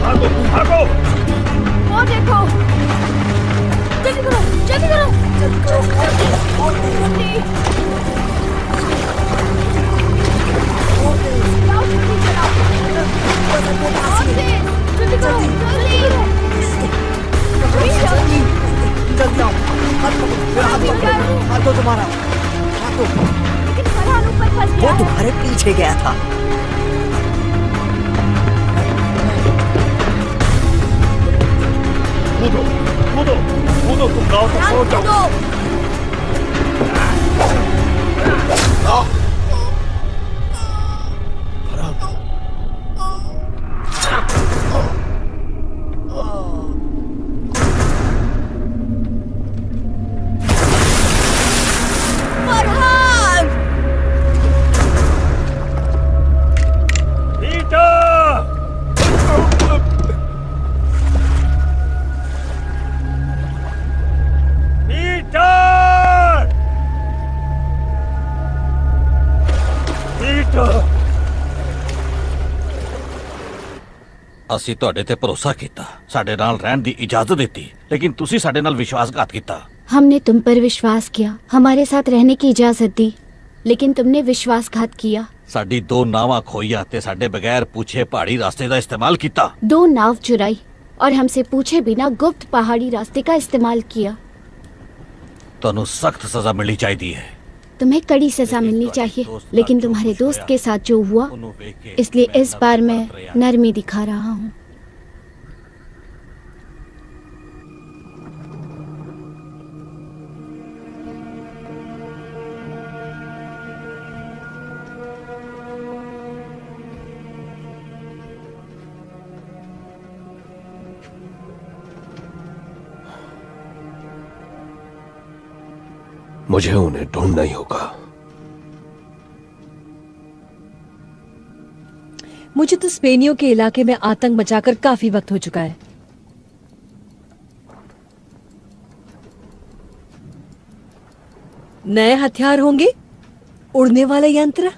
भागो भागो। वो देखो, जल्दी करो, जल्दी करो, जल्दी आओ, हाथ दो तुम्हारा, हाथ दो। वो तुम्हारे पीछे गया था। कूदो कूदो कूदो, तुम गाँव तक पहुंच जाओ। ਅਸੀਂ ਤੁਹਾਡੇ ਤੇ ਭਰੋਸਾ ਕੀਤਾ, ਸਾਡੇ ਨਾਲ ਰਹਿਣ ਦੀ इजाजत ਦਿੱਤੀ, लेकिन ਤੁਸੀਂ ਸਾਡੇ ਨਾਲ विश्वासघात ਕੀਤਾ। हमने तुम पर विश्वास किया, हमारे साथ रहने की इजाजत दी, लेकिन तुमने विश्वासघात किया। ਸਾਡੀ ਦੋ ਨਾਵਾਂ ਖੋਈਆਂ ਤੇ ਸਾਡੇ ਬਗੈਰ पूछे पहाड़ी रास्ते का इस्तेमाल किया। 2 नाव चुराई और हमसे पूछे बिना गुप्त पहाड़ी रास्ते का इस्तेमाल किया। ਤੁਹਾਨੂੰ सख्त सजा मिलनी चाहिए। तुम्हें कड़ी सजा मिलनी चाहिए, लेकिन तुम्हारे दोस्त के साथ जो हुआ, इसलिए इस बार मैं नरमी दिखा रहा हूँ। मुझे उन्हें ढूंढना ही होगा। मुझे तो स्पेनियों के इलाके में आतंक मचाकर काफी वक्त हो चुका है। नए हथियार होंगे, उड़ने वाले यंत्र।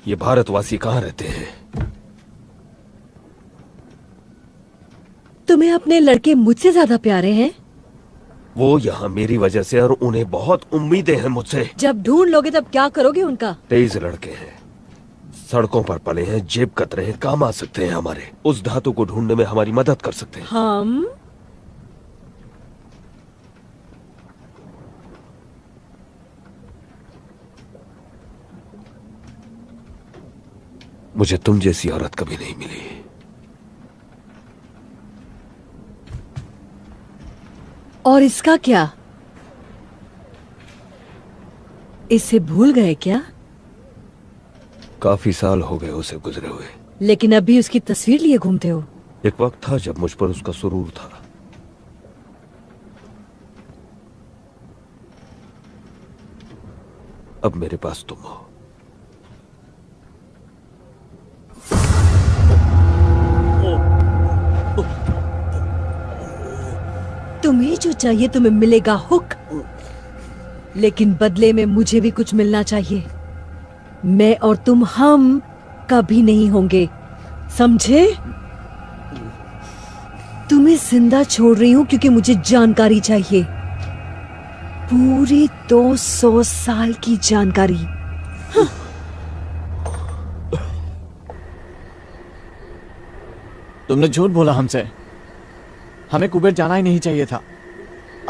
ये भारतवासी कहाँ रहते हैं? तुम्हें अपने लड़के मुझसे ज्यादा प्यारे हैं। वो यहाँ मेरी वजह से, और उन्हें बहुत उम्मीदें हैं मुझसे। जब ढूंढ लोगे तब क्या करोगे उनका? तेज लड़के हैं, सड़कों पर पले हैं, जेब कतरे हैं, काम आ सकते हैं हमारे। उस धातु को ढूंढने में हमारी मदद कर सकते हैं। हम मुझे तुम जैसी औरत कभी नहीं मिली। और इसका क्या? इसे भूल गए क्या? काफी साल हो गए उसे गुजरे हुए। लेकिन अब भी उसकी तस्वीर लिए घूमते हो। एक वक्त था जब मुझ पर उसका सुरूर था। अब मेरे पास तुम हो। तुम्हें जो चाहिए तुम्हें मिलेगा, हुक। लेकिन बदले में मुझे भी कुछ मिलना चाहिए। मैं और तुम हम कभी नहीं होंगे, समझे? तुम्हें जिंदा छोड़ रही हूं क्योंकि मुझे जानकारी चाहिए, पूरी 200 साल की जानकारी। तुमने झूठ बोला हमसे। हमें कुबेर जाना ही नहीं चाहिए था।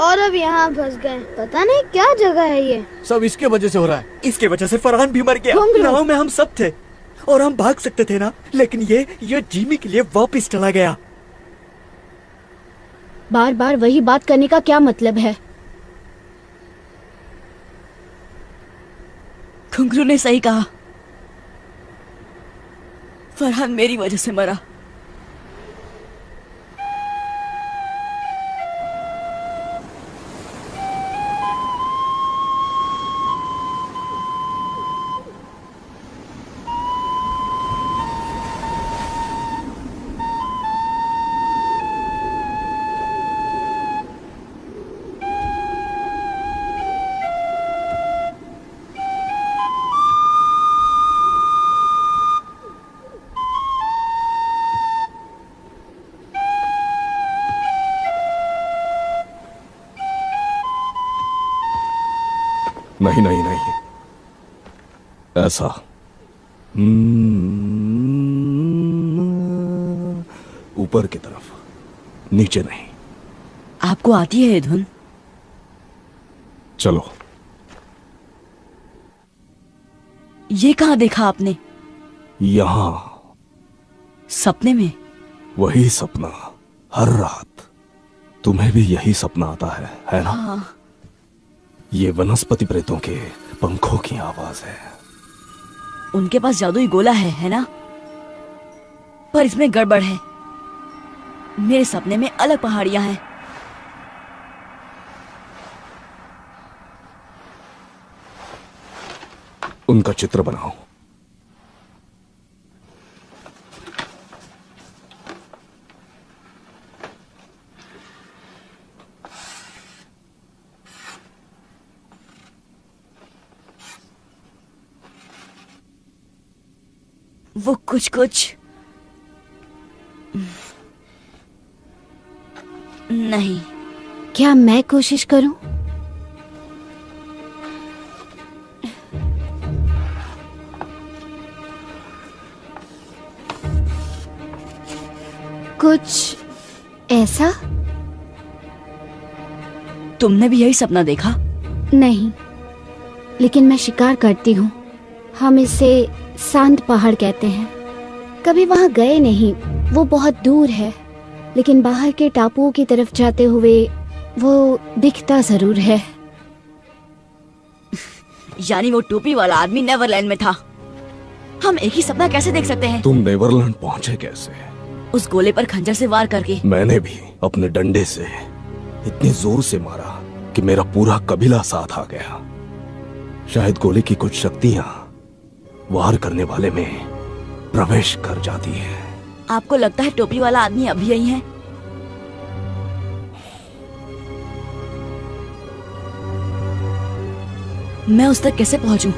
और अब यहाँ फंस गए। पता नहीं क्या जगह है ये। सब इसके वजह से हो रहा है। इसके वजह से फरहान भी मर गया। नाव में हम सब थे और हम भाग सकते थे ना, लेकिन ये जीमी के लिए वापस चला गया। बार बार वही बात करने का क्या मतलब है? घुंघरू ने सही कहा, फरहान मेरी वजह से मरा। नहीं नहीं नहीं, ऐसा ऊपर की तरफ, नीचे नहीं। आपको आती है ये धुन? चलो। ये कहाँ देखा आपने? यहां। सपने में? वही सपना हर रात। तुम्हें भी यही सपना आता है ना? हाँ। ये वनस्पति प्रेतों के पंखों की आवाज है। उनके पास जादुई गोला है ना? पर इसमें गड़बड़ है। मेरे सपने में अलग पहाड़ियां हैं। उनका चित्र बनाओ। वो कुछ कुछ नहीं। क्या मैं कोशिश करूं? कुछ ऐसा? तुमने भी यही सपना देखा? नहीं, लेकिन मैं शिकार करती हूँ। हम इसे सांत पहाड़ कहते हैं। कभी वहां गए नहीं, वो बहुत दूर है, लेकिन बाहर के टापुओं की तरफ जाते हुए वो दिखता जरूर है। यानी वो टोपी वाला आदमी नेवरलैंड में था। हम एक ही सपना कैसे देख सकते हैं? तुम नेवरलैंड पहुंचे कैसे? उस गोले पर खंजर से वार करके। मैंने भी अपने डंडे से इतनी जोर से मारा कि मेरा पूरा कबीला साथ आ गया। शायद गोली की कुछ शक्तियां वार करने वाले में प्रवेश कर जाती है। आपको लगता है टोपी वाला आदमी अभी यही है? मैं उस तक कैसे पहुंचूं?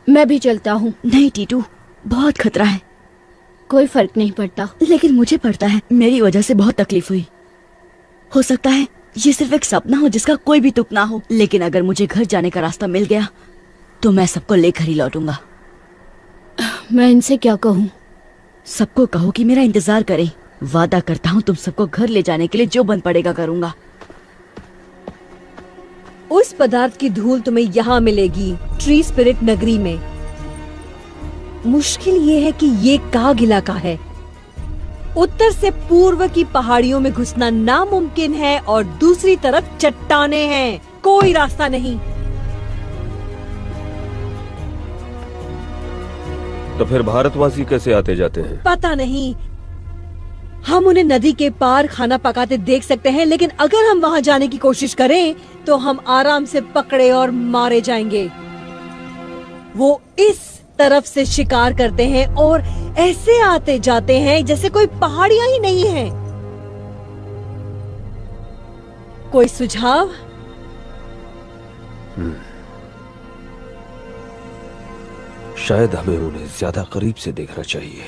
मैं भी चलता हूँ। नहीं टीटू, बहुत खतरा है। कोई फर्क नहीं पड़ता। लेकिन मुझे पड़ता है। मेरी वजह से बहुत तकलीफ हुई। हो सकता है ये सिर्फ एक सपना हो जिसका कोई भी तुक ना हो, लेकिन अगर मुझे घर जाने का रास्ता मिल गया तो मैं सबको लेकर ही लौटूंगा। मैं इनसे क्या कहूँ? सबको कहो कि मेरा इंतजार करें। वादा करता हूँ तुम सबको घर ले जाने के लिए जो बन पड़ेगा करूंगा। उस पदार्थ की धूल तुम्हें यहाँ मिलेगी, ट्री स्पिरिट नगरी में। मुश्किल ये है कि ये काग इलाका है। उत्तर से पूर्व की पहाड़ियों में घुसना नामुमकिन है और दूसरी तरफ चट्टाने हैं। कोई रास्ता नहीं। तो फिर भारतवासी कैसे आते जाते हैं? पता नहीं। हम उन्हें नदी के पार खाना पकाते देख सकते हैं, लेकिन अगर हम वहाँ जाने की कोशिश करें तो हम आराम से पकड़े और मारे जाएंगे। वो इस तरफ से शिकार करते हैं और ऐसे आते जाते हैं जैसे कोई पहाड़ियां ही नहीं है। कोई सुझाव? शायद हमें उन्हें ज्यादा करीब से देखना चाहिए।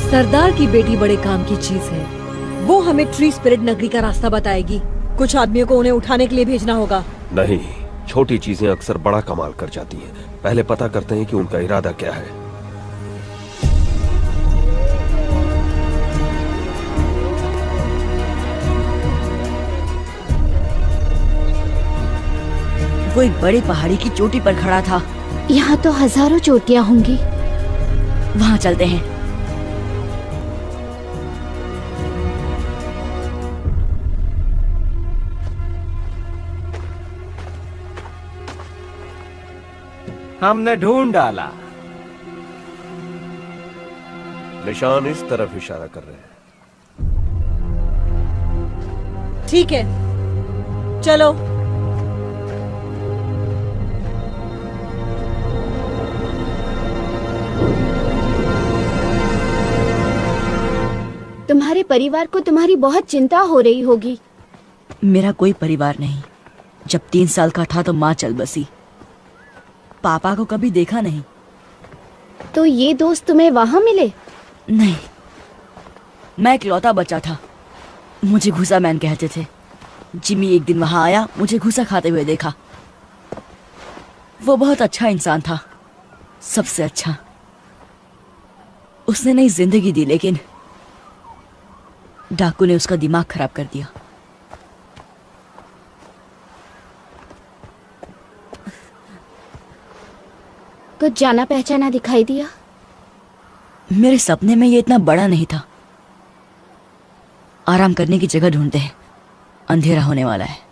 सरदार की बेटी बड़े काम की चीज है। वो हमें ट्री स्पिरिट नगरी का रास्ता बताएगी। कुछ आदमियों को उन्हें उठाने के लिए भेजना होगा। नहीं, छोटी चीजें अक्सर बड़ा कमाल कर जाती हैं। पहले पता करते हैं कि उनका इरादा क्या है। वो एक बड़ी पहाड़ी की चोटी पर खड़ा था। यहाँ तो हजारों चोटियाँ होंगी। वहाँ चलते हैं। हमने ढूंढ डाला। निशान इस तरफ इशारा कर रहे हैं। ठीक है, चलो। तुम्हारे परिवार को तुम्हारी बहुत चिंता हो रही होगी। मेरा कोई परिवार नहीं। जब 3 साल का था तो माँ चल बसी। पापा को कभी देखा नहीं। तो ये दोस्त तुम्हें वहाँ मिले? नहीं, मैं इकलौता बच्चा था। मुझे घुसा मैन कहते थे। जिमी एक दिन वहां आया, मुझे घुसा खाते हुए देखा। वो बहुत अच्छा इंसान था, सबसे अच्छा। उसने नई जिंदगी दी, लेकिन डाकू ने उसका दिमाग खराब कर दिया। कुछ जाना पहचाना दिखाई दिया? मेरे सपने में ये इतना बड़ा नहीं था। आराम करने की जगह ढूंढते हैं, अंधेरा होने वाला है।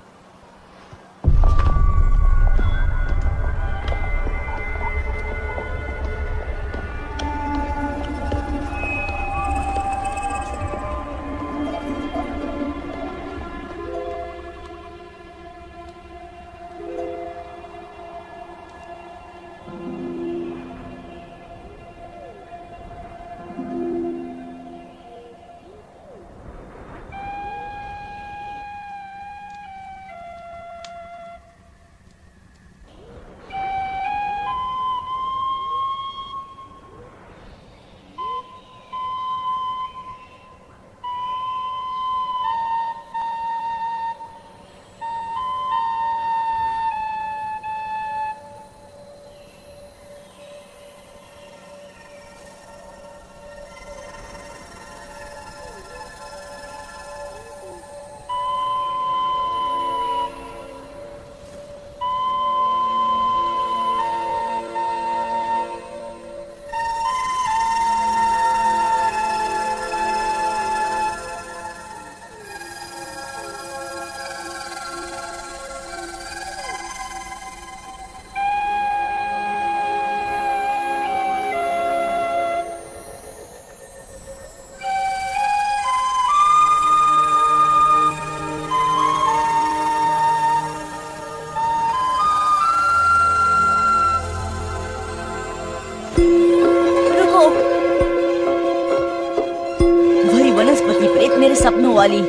सपनों वाली।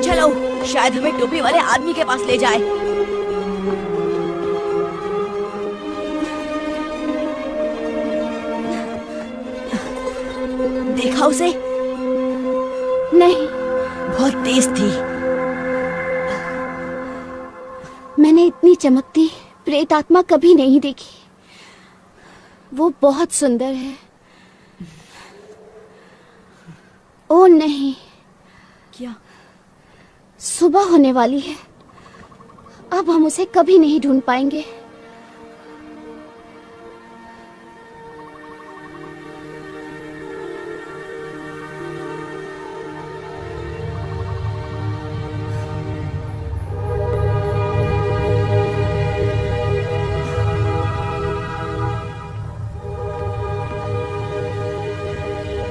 चलो, शायद हमें टोपी वाले आदमी के पास ले जाए। देखा उसे? नहीं, बहुत तेज थी। मैंने इतनी चमकती प्रेत आत्मा कभी नहीं देखी। वो बहुत सुंदर है। ओ नहीं। क्या? सुबह होने वाली है। अब हम उसे कभी नहीं ढूंढ पाएंगे।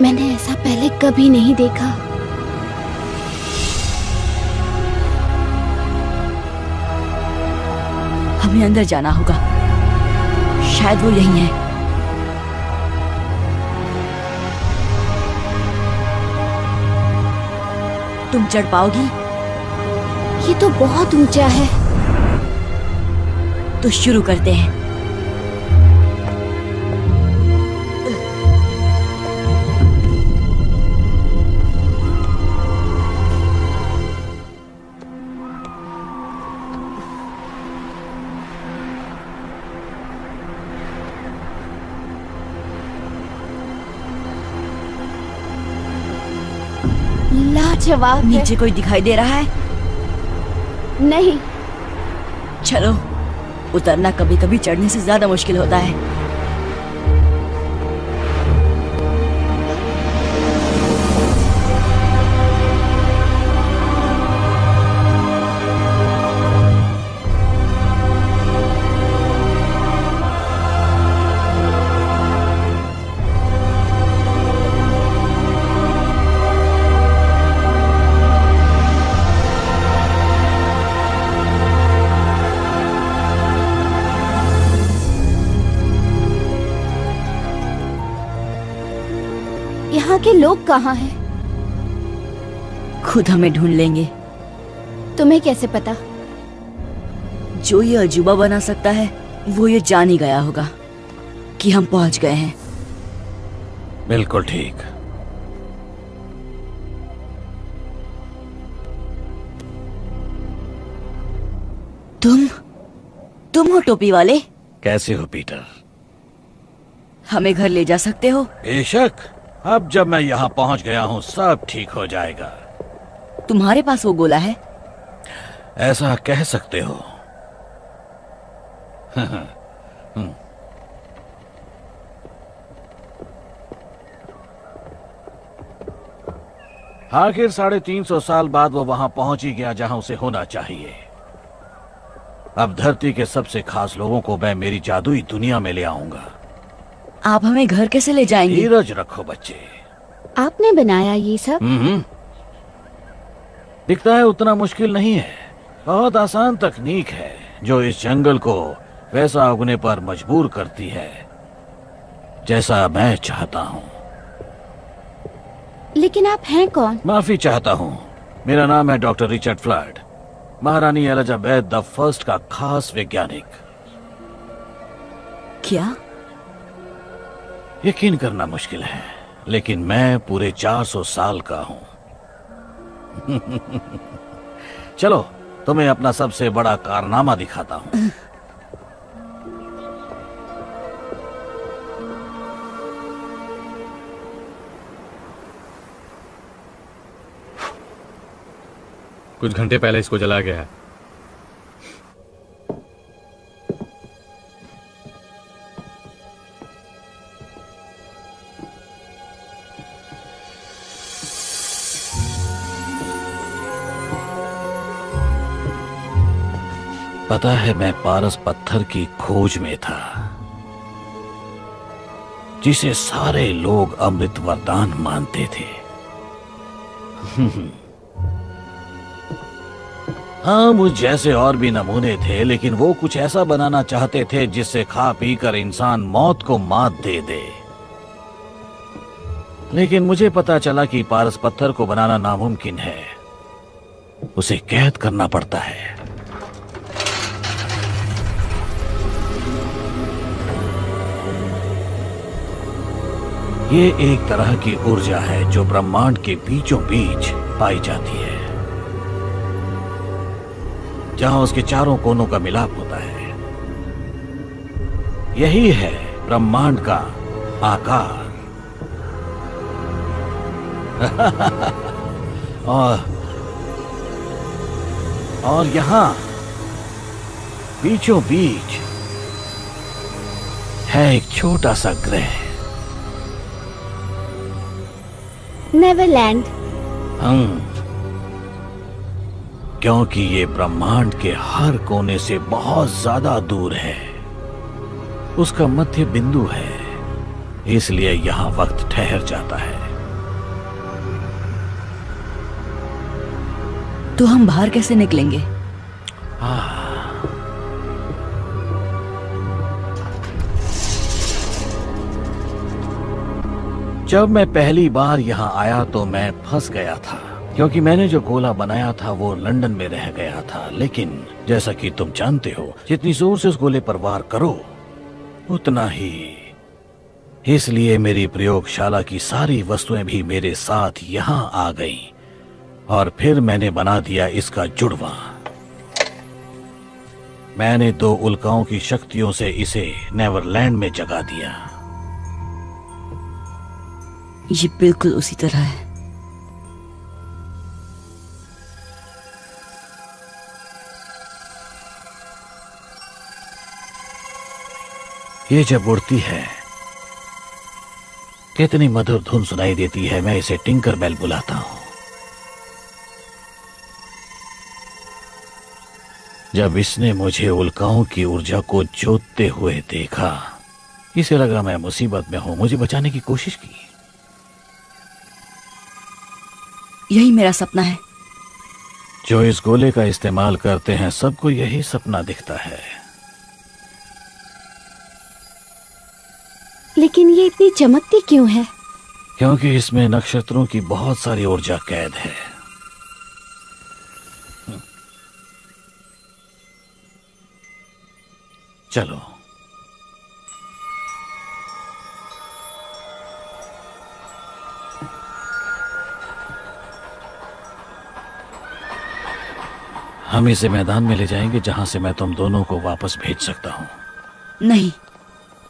मैंने ऐसा पहले कभी नहीं देखा। हमें अंदर जाना होगा। शायद वो यही है। तुम चढ़ पाओगी? ये तो बहुत ऊंचा है। तो शुरू करते हैं। लाजवाब। नीचे कोई दिखाई दे रहा है? नहीं। चलो, उतरना कभी कभी चढ़ने से ज्यादा मुश्किल होता है। यहाँ के लोग कहाँ हैं? खुद हमें ढूंढ लेंगे। तुम्हें कैसे पता? जो ये अजूबा बना सकता है वो ये जान ही गया होगा कि हम पहुंच गए हैं। बिल्कुल ठीक। तुम हो टोपी वाले? कैसे हो पीटर? हमें घर ले जा सकते हो? बेशक। अब जब मैं यहाँ पहुँच गया हूँ सब ठीक हो जाएगा। तुम्हारे पास वो गोला है? ऐसा कह सकते हो। आखिर 350 साल बाद वो वहां पहुंच ही गया जहां उसे होना चाहिए। अब धरती के सबसे खास लोगों को मैं मेरी जादुई दुनिया में ले आऊंगा। आप हमें घर कैसे ले जाएंगे? धीरज रखो बच्चे। आपने बनाया ये सब? दिखता है उतना मुश्किल नहीं है। बहुत आसान तकनीक है जो इस जंगल को वैसा उगने पर मजबूर करती है जैसा मैं चाहता हूँ। लेकिन आप हैं कौन? माफी चाहता हूँ। मेरा नाम है डॉक्टर रिचर्ड फ्लड, महारानी एलिजाबेथ द फर्स्ट का खास वैज्ञानिक। क्या? यकीन करना मुश्किल है, लेकिन मैं पूरे 400 साल का हूं। चलो तुम्हें अपना सबसे बड़ा कारनामा दिखाता हूं। कुछ घंटे पहले इसको जला गया है। पता है मैं पारस पत्थर की खोज में था जिसे सारे लोग अमृत वरदान मानते थे। हाँ, मुझ जैसे और भी नमूने थे, लेकिन वो कुछ ऐसा बनाना चाहते थे जिससे खा पी कर इंसान मौत को मात दे दे। लेकिन मुझे पता चला कि पारस पत्थर को बनाना नामुमकिन है, उसे कैद करना पड़ता है। ये एक तरह की ऊर्जा है जो ब्रह्मांड के बीचों बीच पाई जाती है, जहां उसके चारों कोनों का मिलाप होता है। यही है ब्रह्मांड का आकार। और यहां बीचों बीच है एक छोटा सा ग्रह, नेवरलैंड। क्योंकि ये ब्रह्मांड के हर कोने से बहुत ज्यादा दूर है, उसका मध्य बिंदु है, इसलिए यहां वक्त ठहर जाता है। तो हम बाहर कैसे निकलेंगे? जब मैं पहली बार यहाँ आया तो मैं फंस गया था, क्योंकि मैंने जो गोला बनाया था वो लंदन में रह गया था। लेकिन जैसा कि तुम जानते हो, जितनी जोर से उस गोले पर वार करो उतना ही। इसलिए मेरी प्रयोगशाला की सारी वस्तुएं भी मेरे साथ यहाँ आ गईं, और फिर मैंने बना दिया इसका जुड़वा। मैंने 2 उल्काओं की शक्तियों से इसे नेवरलैंड में जगा दिया। ये बिल्कुल उसी तरह है। ये जब उड़ती है कितनी मधुर धुन सुनाई देती है। मैं इसे टिंकर बेल बुलाता हूं। जब इसने मुझे उल्काओं की ऊर्जा को जोतते हुए देखा, इसे लगा मैं मुसीबत में हूं, मुझे बचाने की कोशिश की। यही मेरा सपना है। जो इस गोले का इस्तेमाल करते हैं सबको यही सपना दिखता है। लेकिन ये इतनी चमकती क्यों है? क्योंकि इसमें नक्षत्रों की बहुत सारी ऊर्जा कैद है। चलो, हम इसे मैदान में ले जाएंगे जहां से मैं तुम दोनों को वापस भेज सकता हूं। नहीं,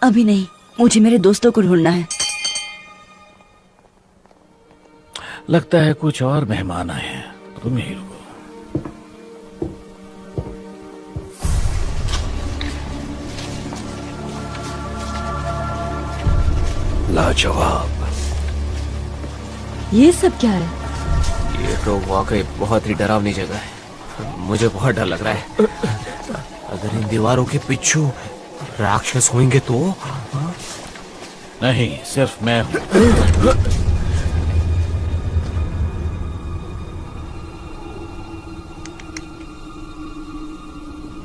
अभी नहीं, मुझे मेरे दोस्तों को ढूंढना है। लगता है कुछ और मेहमान आए हैं, तुम यहीं रुको। लाजवाब। ये सब क्या है? ये तो वाकई बहुत ही डरावनी जगह है। मुझे बहुत डर लग रहा है। अगर इन दीवारों के पीछे राक्षस होंगे तो? नहीं, सिर्फ मैं हूं।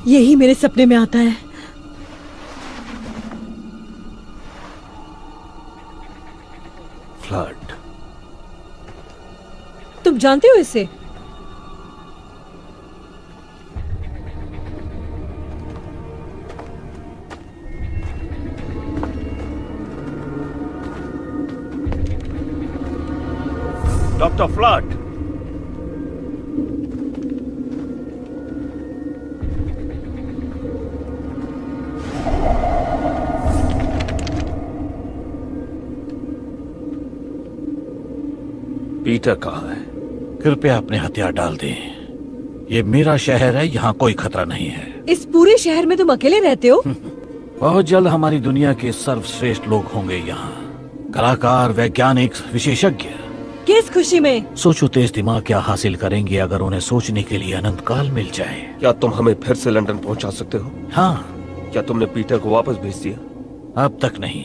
यही मेरे सपने में आता है। फ्लड। तुम जानते हो इसे? डॉक्टर फ्लड, पीटर कहाँ है? कृपया अपने हथियार डाल दें। ये मेरा शहर है, यहाँ कोई खतरा नहीं है। इस पूरे शहर में तुम अकेले रहते हो? बहुत जल्द हमारी दुनिया के सर्वश्रेष्ठ लोग होंगे यहाँ, कलाकार, वैज्ञानिक, विशेषज्ञ। किस खुशी में? सोचो तेज दिमाग क्या हासिल करेंगे अगर उन्हें सोचने के लिए अनंत काल मिल जाए। क्या तुम हमें फिर से लंदन पहुंचा सकते हो? हाँ। क्या तुमने पीटर को वापस भेज दिया? अब तक नहीं।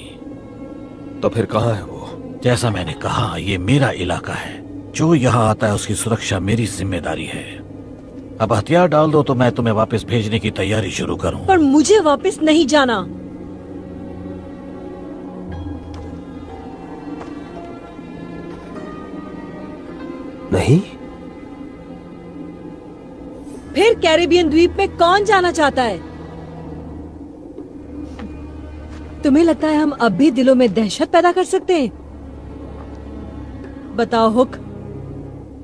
तो फिर कहाँ है वो? जैसा मैंने कहा, ये मेरा इलाका है। जो यहाँ आता है उसकी सुरक्षा मेरी जिम्मेदारी है। अब हथियार डाल दो तो मैं तुम्हें वापस भेजने की तैयारी शुरू करूं। पर मुझे वापस नहीं जाना। नहीं? फिर कैरिबियन द्वीप में कौन जाना चाहता है? तुम्हें लगता है हम अब भी दिलों में दहशत पैदा कर सकते हैं? बताओ हुक,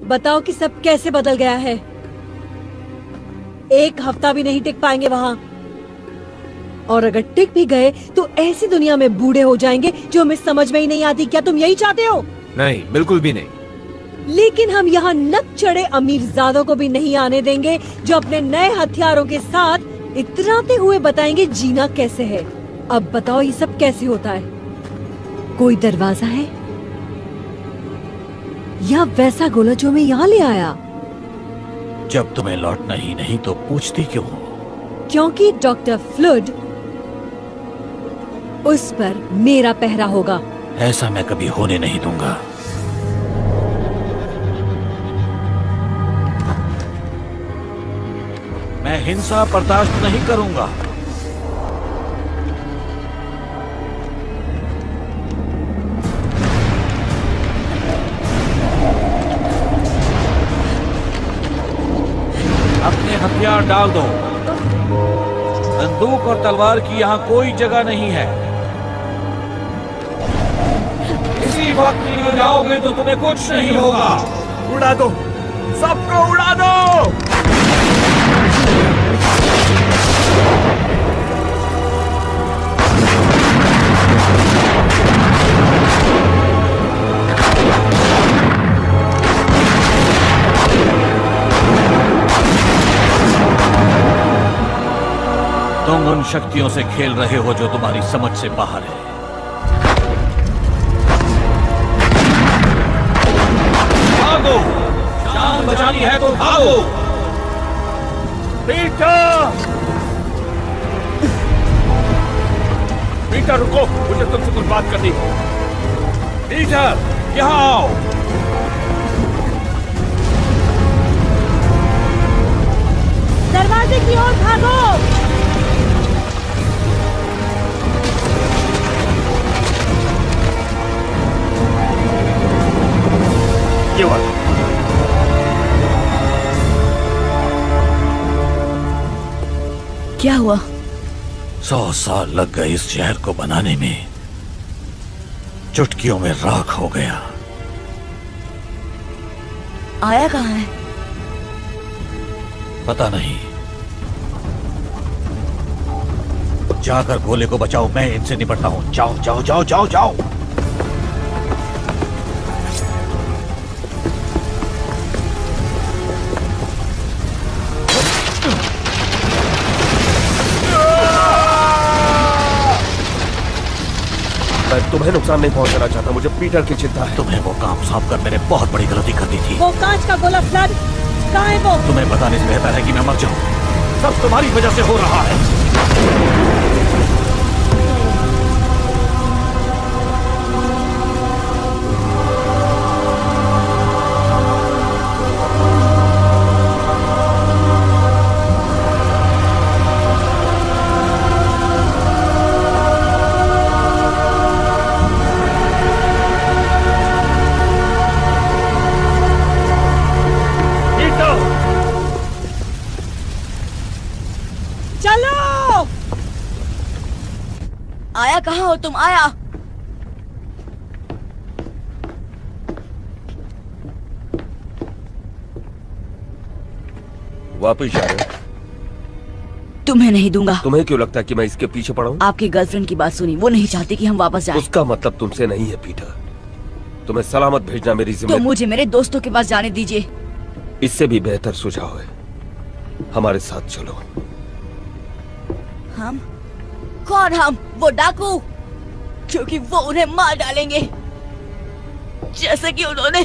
बताओ कि सब कैसे बदल गया है। एक हफ्ता भी नहीं टिक पाएंगे वहां, और अगर टिक भी गए तो ऐसी दुनिया में बूढ़े हो जाएंगे जो हमें समझ में ही नहीं आती। क्या तुम यही चाहते हो? नहीं, बिल्कुल भी नहीं। लेकिन हम यहाँ नक चढ़े अमीरजादों को भी नहीं आने देंगे जो अपने नए हथियारों के साथ इतराते हुए बताएंगे जीना कैसे है। अब बताओ ये सब कैसे होता है? कोई दरवाजा है या वैसा गोला जो मैं यहाँ ले आया? जब तुम्हें लौटना ही नहीं तो पूछती क्यों हो? क्योंकि डॉक्टर फ्लूड, उस पर मेरा पहरा होगा। ऐसा मैं कभी होने नहीं दूंगा। मैं हिंसा बर्दाश्त नहीं करूंगा। अपने हथियार डाल दो। बंदूक और तलवार की यहाँ कोई जगह नहीं है। इसी वक्त निकल जाओगे तो तुम्हें कुछ नहीं होगा। उड़ा दो, सबको उड़ा दो। तुम उन शक्तियों से खेल रहे हो जो तुम्हारी समझ से बाहर है। भागो, जान बचानी है तो भागो। पीटर! पीटर रुको, मुझे तुमसे कुछ बात करनी है। पीटर, यहाँ आओ। दरवाजे की ओर भागो। ये वाला। क्या हुआ? 100 साल लग गए इस शहर को बनाने में, चुटकियों में राख हो गया। आया कहाँ है? पता नहीं। जाकर गोले को बचाओ, मैं इनसे निपटता हूँ। जाओ जाओ जाओ जाओ जाओ। मैं तुम्हें नुकसान नहीं पहुंचाना चाहता, मुझे पीटर की चिंता है। तुम्हें वो काम सौंप कर मैंने बहुत बड़ी गलती कर दी थी। वो कांच का गोला फ्लड, कहाँ है वो? तुम्हें बताने से बेहतर है कि मैं मर जाऊं। सब तुम्हारी वजह से हो रहा है। आया कहाँ हो तुम? आया। वापस जा रहे हो? तुम्हें नहीं दूंगा। तुम्हें क्यों लगता है कि मैं इसके पीछे पड़ा हूँ? आपकी गर्लफ्रेंड की बात सुनी, वो नहीं चाहती कि हम वापस जाएं। उसका मतलब तुमसे नहीं है पीटर। तुम्हें सलामत भेजना मेरी तो जिम्मेदारी। मुझे मेरे दोस्तों के पास जाने दीजिए। इससे भी बेहतर सुझाव है, हमारे साथ चलो। हम? कौन हम? वो डाकू, क्योंकि वो उन्हें मार डालेंगे जैसे कि उन्होंने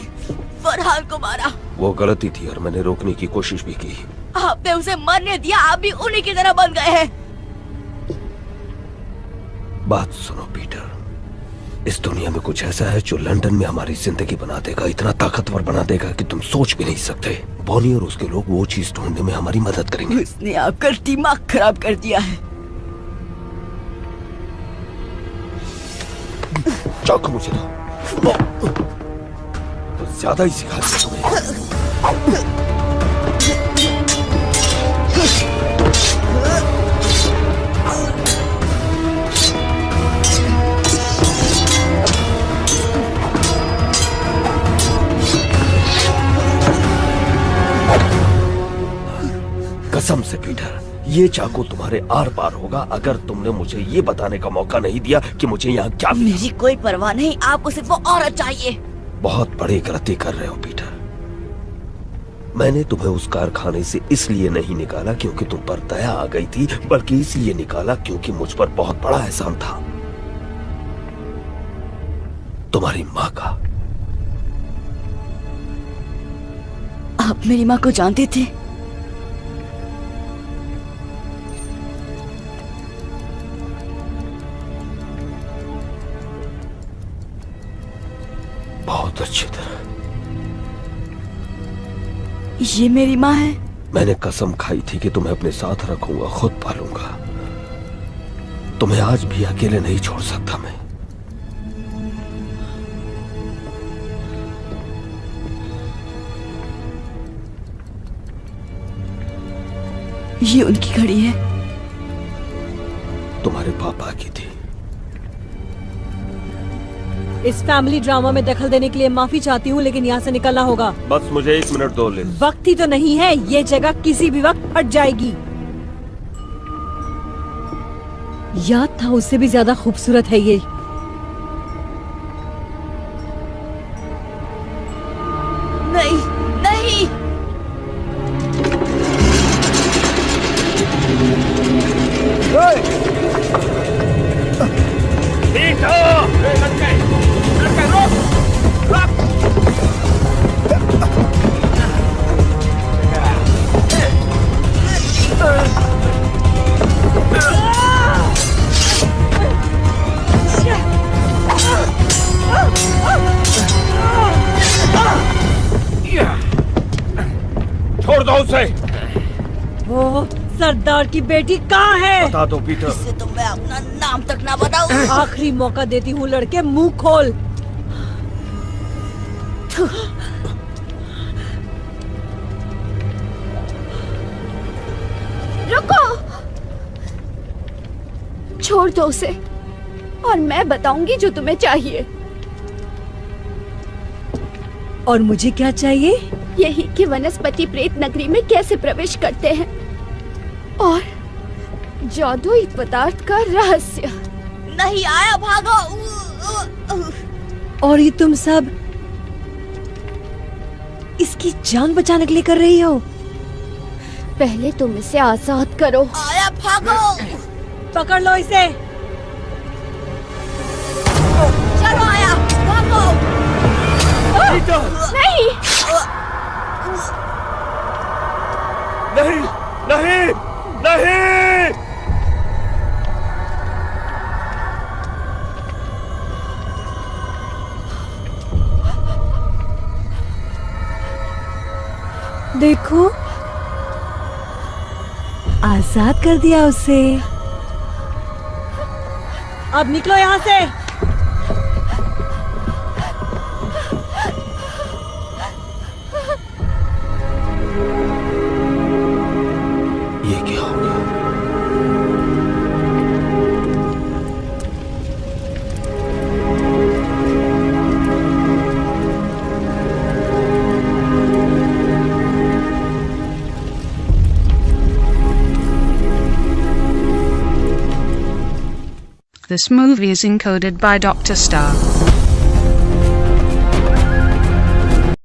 फरहान को मारा। वो गलती थी और मैंने रोकने की कोशिश भी की। आपने उसे मरने दिया, आप भी उन्हीं की तरह बन गए हैं। बात सुनो पीटर, इस दुनिया में कुछ ऐसा है जो लंदन में हमारी जिंदगी बना देगा, इतना ताकतवर बना देगा कि तुम सोच भी नहीं सकते। बॉनी और उसके लोग वो चीज ढूंढने में हमारी मदद करेंगे। उसने आपका दिमाग खराब कर दिया है। चाकू मुझे दो। तो ज्यादा ही सिखा दिया तुम्हें। कसम से पीटर, ये चाकू तुम्हारे आर पार होगा अगर तुमने मुझे ये बताने का मौका नहीं दिया कि मुझे यहाँ क्या मिला। मेरी कोई परवाह नहीं, आपको सिर्फ वो औरत चाहिए। बहुत बड़ी गलती कर रहे हो पीटर। मैंने तुम्हें उस कारखाने से इसलिए नहीं निकाला क्योंकि तुम पर दया आ गई थी, बल्कि इसलिए निकाला क्योंकि मुझ पर बहुत बड़ा एहसान था, तुम्हारी माँ का। आप मेरी माँ को जानते थे? बहुत अच्छी तरह। ये मेरी माँ है। मैंने कसम खाई थी कि तुम्हें अपने साथ रखूंगा, खुद पालूंगा। तुम्हें आज भी अकेले नहीं छोड़ सकता मैं। ये उनकी घड़ी है। तुम्हारे पापा की थी। इस फैमिली ड्रामा में दखल देने के लिए माफी चाहती हूँ, लेकिन यहाँ से निकलना होगा। बस मुझे 1 मिनट दो लिज। वक्त ही तो नहीं है, ये जगह किसी भी वक्त फट जाएगी। याद था उससे भी ज्यादा खूबसूरत है ये। नहीं नहीं, छोड़ दो उसे। वो सरदार की बेटी कहाँ है? बता दो पीटर। इससे तो मैं अपना नाम तक ना बताऊं। आखिरी मौका देती हूँ लड़के, मुंह खोल। रुको, छोड़ दो उसे और मैं बताऊंगी जो तुम्हें चाहिए। और मुझे क्या चाहिए? यही कि वनस्पति प्रेत नगरी में कैसे प्रवेश करते हैं और जादुई पदार्थ का रहस्य। नहीं आया, भागो। और ये तुम सब इसकी जान बचाने के लिए कर रही हो? पहले तुम इसे आजाद करो। आया, भागो। पकड़ लो इसे। चलो आया, भागो। नहीं नहीं नहीं नहीं। देखो, आजाद कर दिया उसे। अब निकलो यहाँ से। ये क्या हो गया? This movie is encoded by Dr. Star.